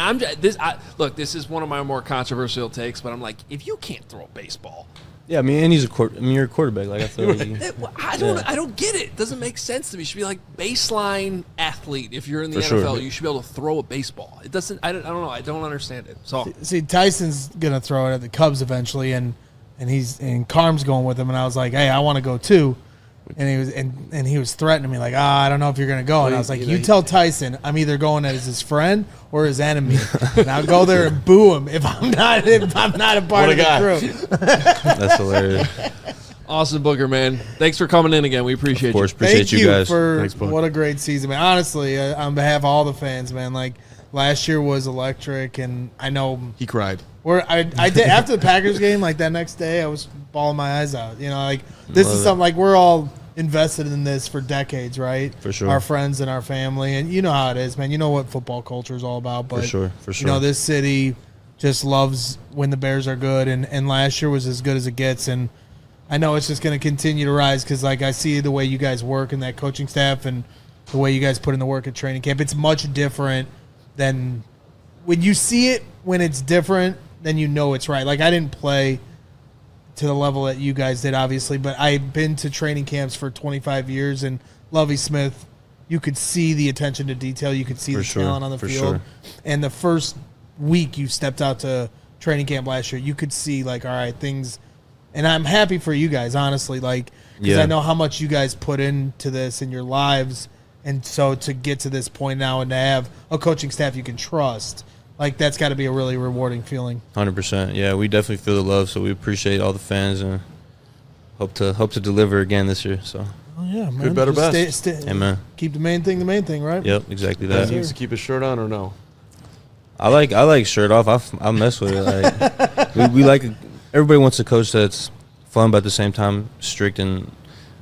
look. This is one of my more controversial takes, but I'm like, if you can't throw a baseball, Yeah, I mean, and he's you're a quarterback. Like I feel like I don't get it. It doesn't make sense to me. You should be like baseline athlete. If you're in the For NFL, sure. you should be able to throw a baseball. It doesn't. I don't know. I don't understand it. So See, Tyson's going to throw it at the Cubs eventually, and Carm's going with him, and I was like, hey, I want to go too. And he was threatening me like, I don't know if you're gonna go. And I was like, you tell Tyson I'm either going as his friend or his enemy, and I'll go there and boo him if I'm not a part of the crew. that's hilarious. Austin Booker, man, thanks for coming in again. We appreciate Of course, you. appreciate Thank you guys. for Thanks, bud. what a great season, man. Honestly, on behalf of all the fans, man, like last year was electric, and I know He cried. I did after the Packers game, like that next day, I was bawling my eyes out. You know, like this Love is it. something like we're all invested in this for decades, right? For sure. Our friends and our family, and you know how it is, man. You know what football culture is all about. But For sure. you know, this city just loves when the Bears are good, and last year was as good as it gets, and I know it's just going to continue to rise because, like, I see the way you guys work and that coaching staff and the way you guys put in the work at training camp. It's much different than when you see it when it's different, then you know it's right. Like, I didn't play to the level that you guys did, obviously, but I've been to training camps for 25 years, and Lovie Smith, you could see the attention to detail. You could see the talent on the field. Sure. And the first week you stepped out to training camp last year, you could see, like, all right, things – and I'm happy for you guys, honestly, like, because I know how much you guys put into this in your lives, and so to get to this point now and to have a coaching staff you can trust – like, that's got to be a really rewarding feeling. 100%. Yeah, we definitely feel the love, so we appreciate all the fans and hope to deliver again this year. So. Oh, yeah, man. Good, better, best. Amen. Keep the main thing, right? Yep, exactly that. He needs to keep his shirt on or no? I like shirt off. I mess with it. Like, we like – everybody wants a coach that's fun but at the same time strict and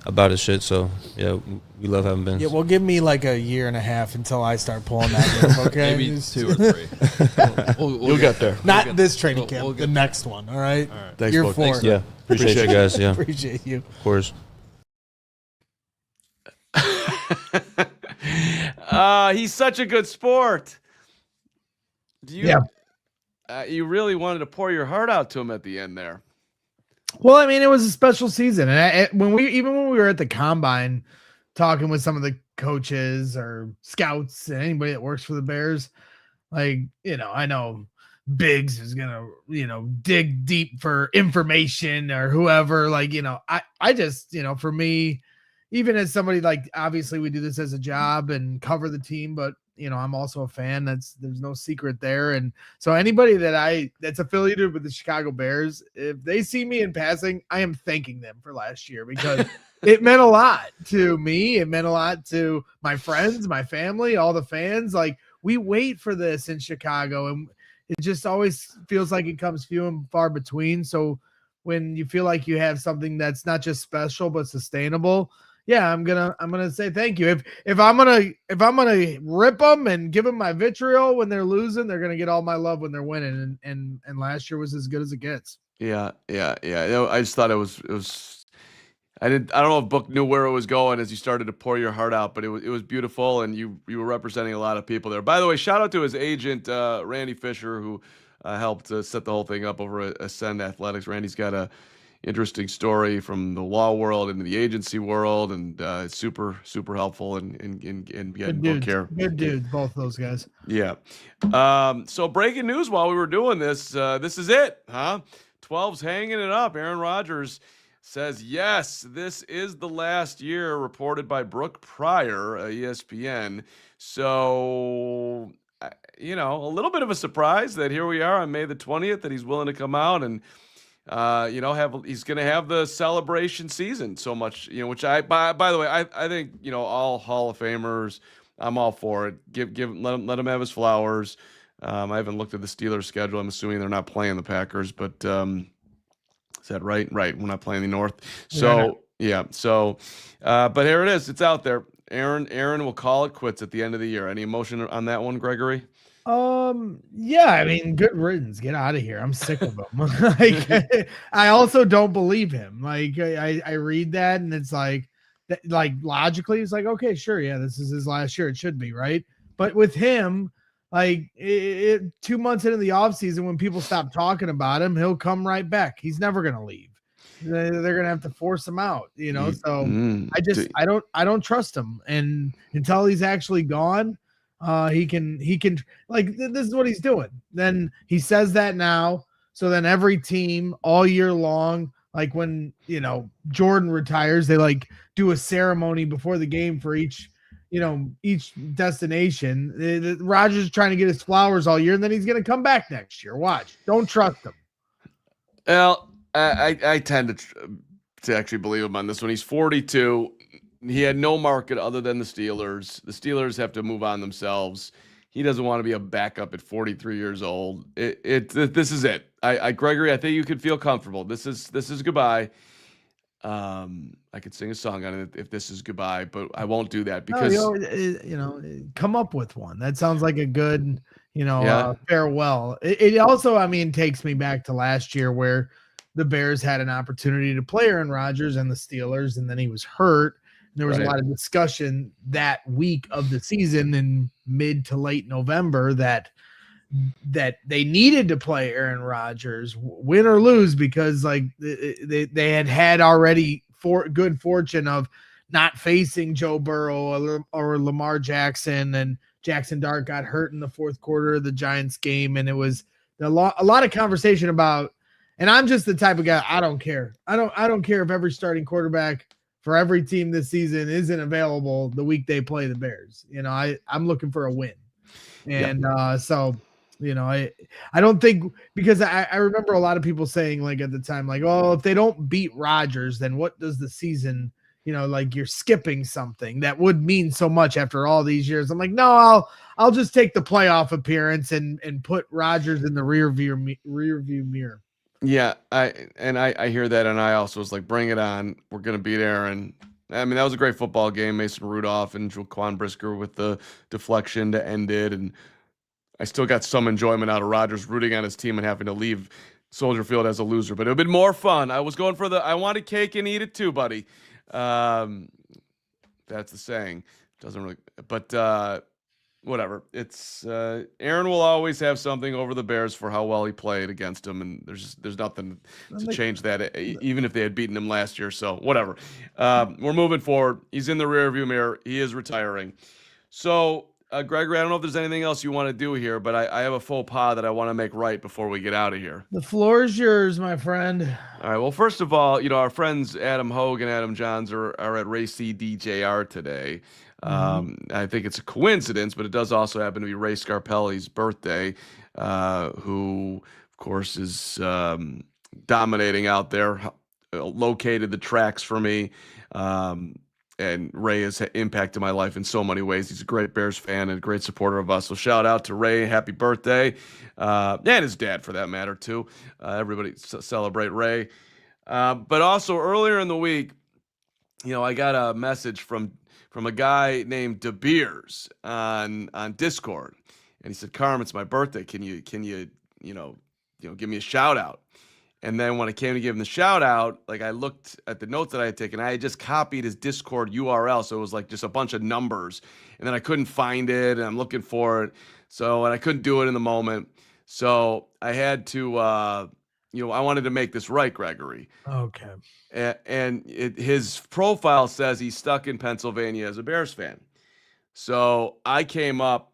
about his shit. So, yeah, we love having Ben. Yeah, well, give me like a year and a half until I start pulling that move, okay? Maybe 2 or 3. You'll get there. Not this training camp, the next one, all right? Thanks, Year folks. 4. Thanks, Yeah, appreciate you guys. Yeah, Appreciate you. of course. He's such a good sport. You really wanted to pour your heart out to him at the end there. Well, I mean, it was a special season, and when we were at the combine, talking with some of the coaches or scouts and anybody that works for the Bears, like, I know Biggs is gonna, dig deep for information or whoever. Like, I just, for me, even as somebody, like, obviously we do this as a job and cover the team, but I'm also a fan. There's no secret there. And so anybody that's affiliated with the Chicago Bears, if they see me in passing, I am thanking them for last year, because it meant a lot to me. It meant a lot to my friends, my family, all the fans. Like, we wait for this in Chicago, and it just always feels like it comes few and far between. So when you feel like you have something that's not just special, but sustainable, yeah, I'm gonna say thank you. If I'm gonna rip them and give them my vitriol when they're losing, they're gonna get all my love when they're winning. And last year was as good as it gets. Yeah. I just thought it was. I don't know if Book knew where it was going as you started to pour your heart out, but it was beautiful, and you were representing a lot of people there. By the way, shout out to his agent Randy Fisher, who helped set the whole thing up over at Ascend Athletics. Randy's got a interesting story from the law world into the agency world, and super helpful in getting book care. Good dudes, both those guys. Yeah. So breaking news while we were doing this, this is it, huh? 12's hanging it up. Aaron Rodgers says, yes, this is the last year, reported by Brooke Pryor, ESPN. So, a little bit of a surprise that here we are on May the 20th, that he's willing to come out and he's going to have the celebration season so much, which by the way, I think, all Hall of Famers, I'm all for it. Let him have his flowers. I haven't looked at the Steelers schedule. I'm assuming they're not playing the Packers, but is that right? Right. We're not playing the North. So, yeah. So, but here it is. It's out there. Aaron will call it quits at the end of the year. Any emotion on that one, Gregory? Yeah, I mean, good riddance. Get out of here. I'm sick of him. Like, I also don't believe him. Like, I read that, and it's like logically, it's like, okay, sure, yeah, this is his last year. It should be, right? But with him, like, 2 months into the offseason, when people stop talking about him, he'll come right back. He's never gonna leave. They're gonna have to force him out, So I don't trust him, and until he's actually gone. He can like, this is what he's doing. Then he says that now. So then every team all year long, like when, Jordan retires, they like do a ceremony before the game for each destination. Rodgers is trying to get his flowers all year, and then he's going to come back next year. Watch. Don't trust him. Well, I tend to actually believe him on this one. He's 42. He had no market other than the Steelers. The Steelers have to move on themselves. He doesn't want to be a backup at 43 years old. This is it. Gregory, I think you could feel comfortable. This is goodbye. I could sing a song on it if this is goodbye, but I won't do that because come up with one. That sounds like a good, farewell. It also, I mean, takes me back to last year where the Bears had an opportunity to play Aaron Rodgers and the Steelers, and then he was hurt. There was a lot of discussion that week of the season in mid to late November that that they needed to play Aaron Rodgers, win or lose, because like they had already good fortune of not facing Joe Burrow or Lamar Jackson, and Jackson Dart got hurt in the fourth quarter of the Giants game, and it was a lot of conversation about. And I'm just the type of guy, I don't care. I don't care if every starting quarterback for every team this season isn't available the week they play the Bears. I'm looking for a win. And so, I don't think, because I remember a lot of people saying like at the time, like, oh, if they don't beat Rodgers, then what does the season, like you're skipping something that would mean so much after all these years. I'm like, no, I'll just take the playoff appearance and put Rodgers in the rear view mirror. Yeah, I hear that, and I also was like, bring it on. We're going to beat Aaron. I mean, that was a great football game. Mason Rudolph and Jaquan Brisker with the deflection to end it, and I still got some enjoyment out of Rodgers rooting on his team and having to leave Soldier Field as a loser. But it would have been more fun. I was going for I wanted cake and eat it too, buddy. That's the saying. Doesn't really, but whatever. It's Aaron will always have something over the Bears for how well he played against them, and there's nothing to change that, even if they had beaten him last year. So whatever. We're moving forward. He's in the rearview mirror. He is retiring. So Gregory, I don't know if there's anything else you want to do here, but I have a faux pas that I want to make right before we get out of here. The floor is yours, my friend. All right. Well, first of all, our friends Adam Hogue and Adam Johns are at Ray C DJR today. I think it's a coincidence, but it does also happen to be Ray Scarpelli's birthday, who, of course, is dominating out there, located the tracks for me. And Ray has impacted my life in so many ways. He's a great Bears fan and a great supporter of us. So shout out to Ray. Happy birthday. And his dad, for that matter, too. Everybody celebrate Ray. But also earlier in the week, I got a message from a guy named De Beers on Discord, and he said, "Carm, it's my birthday. Can you give me a shout out?" And then when I came to give him the shout out, like I looked at the notes that I had taken, I had just copied his Discord URL, so it was like just a bunch of numbers, and then I couldn't find it, and I'm looking for it, and I couldn't do it in the moment, so I had to, I wanted to make this right, Gregory. Okay. And his profile says he's stuck in Pennsylvania as a Bears fan. So I came up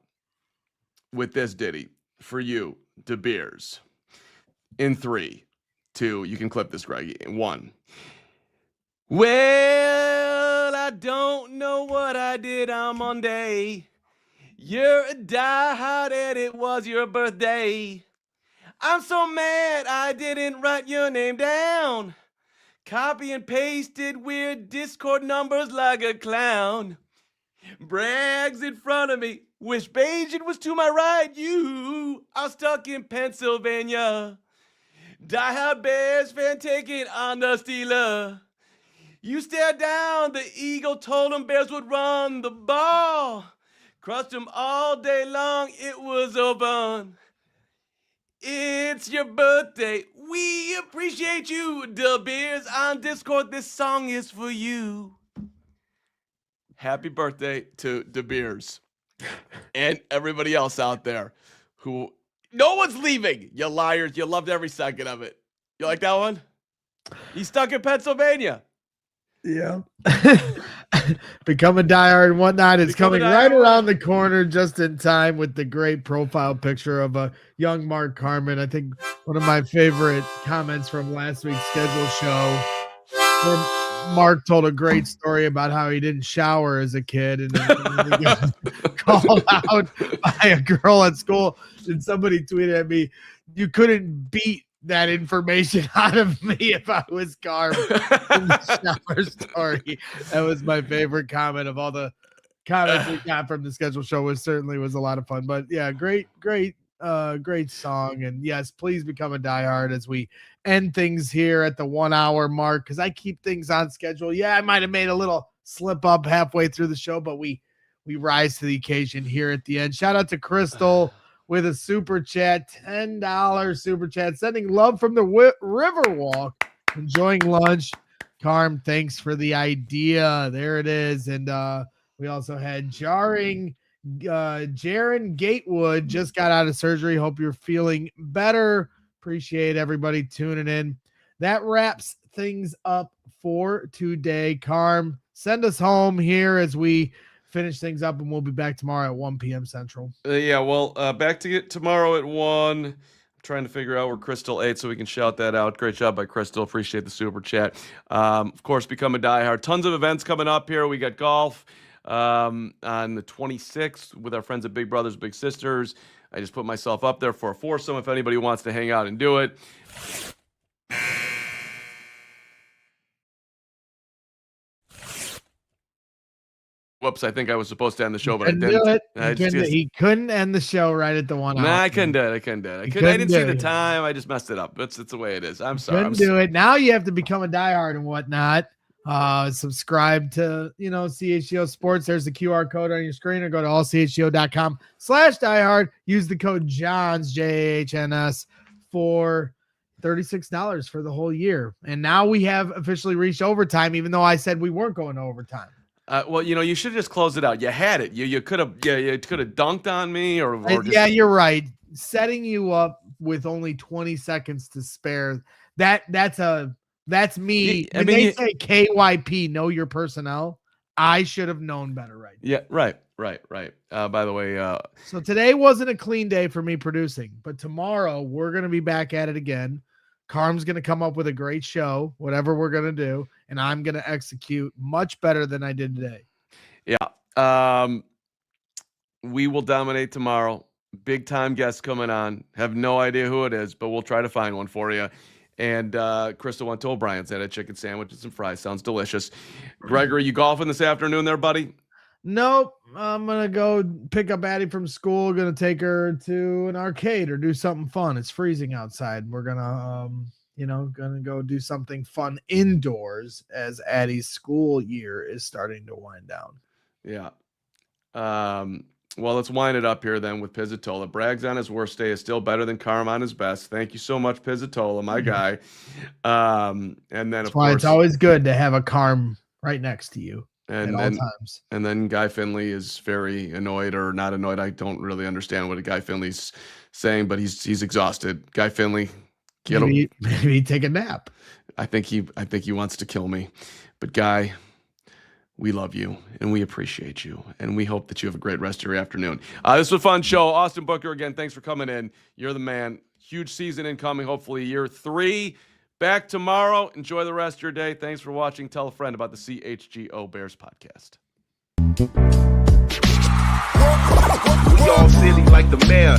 with this ditty for you, De Beers. In 3, 2, you can clip this, Greggy. 1. Well, I don't know what I did on Monday. You're a diehard and it was your birthday. I'm so mad I didn't write your name down. Copy and pasted weird Discord numbers like a clown. Brags in front of me. Wish page it was to my right. You are stuck in Pennsylvania. Diehard Bears fan taking on the Steeler. You stared down. The Eagle told them Bears would run the ball. Crushed them all day long. It was so fun. It's your birthday. We appreciate you. De Beers on Discord. This song is for you. Happy birthday to De Beers. And everybody else out there who... No one's leaving, you liars. You loved every second of it. You like that one? He's stuck in Pennsylvania. Yeah. Become a diehard and whatnot. It's coming right around the corner just in time with the great profile picture of a young Mark Carman. I think one of my favorite comments from last week's schedule show, where Mark told a great story about how he didn't shower as a kid and then he got called out by a girl at school. And somebody tweeted at me, "You couldn't beat that information out of me if I was Carm." In the shower story. That was my favorite comment of all the comments we got from the schedule show. Was a lot of fun. But yeah, great song. And yes, please become a diehard as we end things here at the 1 hour mark, because I keep things on schedule. Yeah, I might have made a little slip up halfway through the show, but we rise to the occasion here at the end. Shout out to Crystal with a super chat, $10 super chat, sending love from the Riverwalk, enjoying lunch. Carm, thanks for the idea. There it is. And we also had Jarring Jaron Gatewood just got out of surgery. Hope you're feeling better. Appreciate everybody tuning in. That wraps things up for today. Carm, send us home here as we finish things up, and we'll be back tomorrow at 1 p.m. Central. Back to get tomorrow at 1. I'm trying to figure out where Crystal ate so we can shout that out. Great job by Crystal. Appreciate the super chat. Of course, become a diehard. Tons of events coming up here. We got golf on the 26th with our friends at Big Brothers Big Sisters. I just put myself up there for a foursome if anybody wants to hang out and do it. Whoops, I think I was supposed to end the show, but I didn't. He couldn't end the show right at the 1 hour. Nah, I couldn't do it. I didn't see the time. I just messed it up. It's the way it is. I'm sorry. Couldn't do it. Now you have to become a diehard and whatnot. Subscribe to, CHGO Sports. There's the QR code on your screen, or go to allchgo.com/diehard. Use the code JOHNS, JAHNS, for $36 for the whole year. And now we have officially reached overtime, even though I said we weren't going to overtime. You should have just closed it out. You had it. You could have dunked on me or just... Yeah, you're right. Setting you up with only 20 seconds to spare. That's me. When they say KYP, know your personnel, I should have known better, right? Yeah, right. By the way, so today wasn't a clean day for me producing, but tomorrow we're going to be back at it again. Carm's going to come up with a great show, whatever we're going to do, and I'm going to execute much better than I did today. Yeah. We will dominate tomorrow. Big time guest coming on. Have no idea who it is, but we'll try to find one for you. And Crystal went to O'Brien's, had a chicken sandwich and some fries. Sounds delicious. Gregory, you golfing this afternoon there, buddy? Nope. I'm going to go pick up Addie from school. Going to take her to an arcade or do something fun. It's freezing outside. We're going to, going to go do something fun indoors as Addie's school year is starting to wind down. Yeah. Well, let's wind it up here then with Pizzatola. Brags on his worst day is still better than Carm on his best. Thank you so much, Pizzatola, my guy. And then, That's of why course, it's always good to have a Carm right next to you. And at all times. And then Guy Finley is very annoyed or not annoyed. I don't really understand what Guy Finley's saying, but he's exhausted. Guy Finley, maybe take a nap. I think he wants to kill me. But Guy, we love you and we appreciate you, and we hope that you have a great rest of your afternoon. This was a fun show. Austin Booker, again, thanks for coming in. You're the man. Huge season incoming, hopefully year 3. Back tomorrow. Enjoy the rest of your day. Thanks for watching. Tell a friend about the CHGO Bears Podcast. We all silly like the mayor.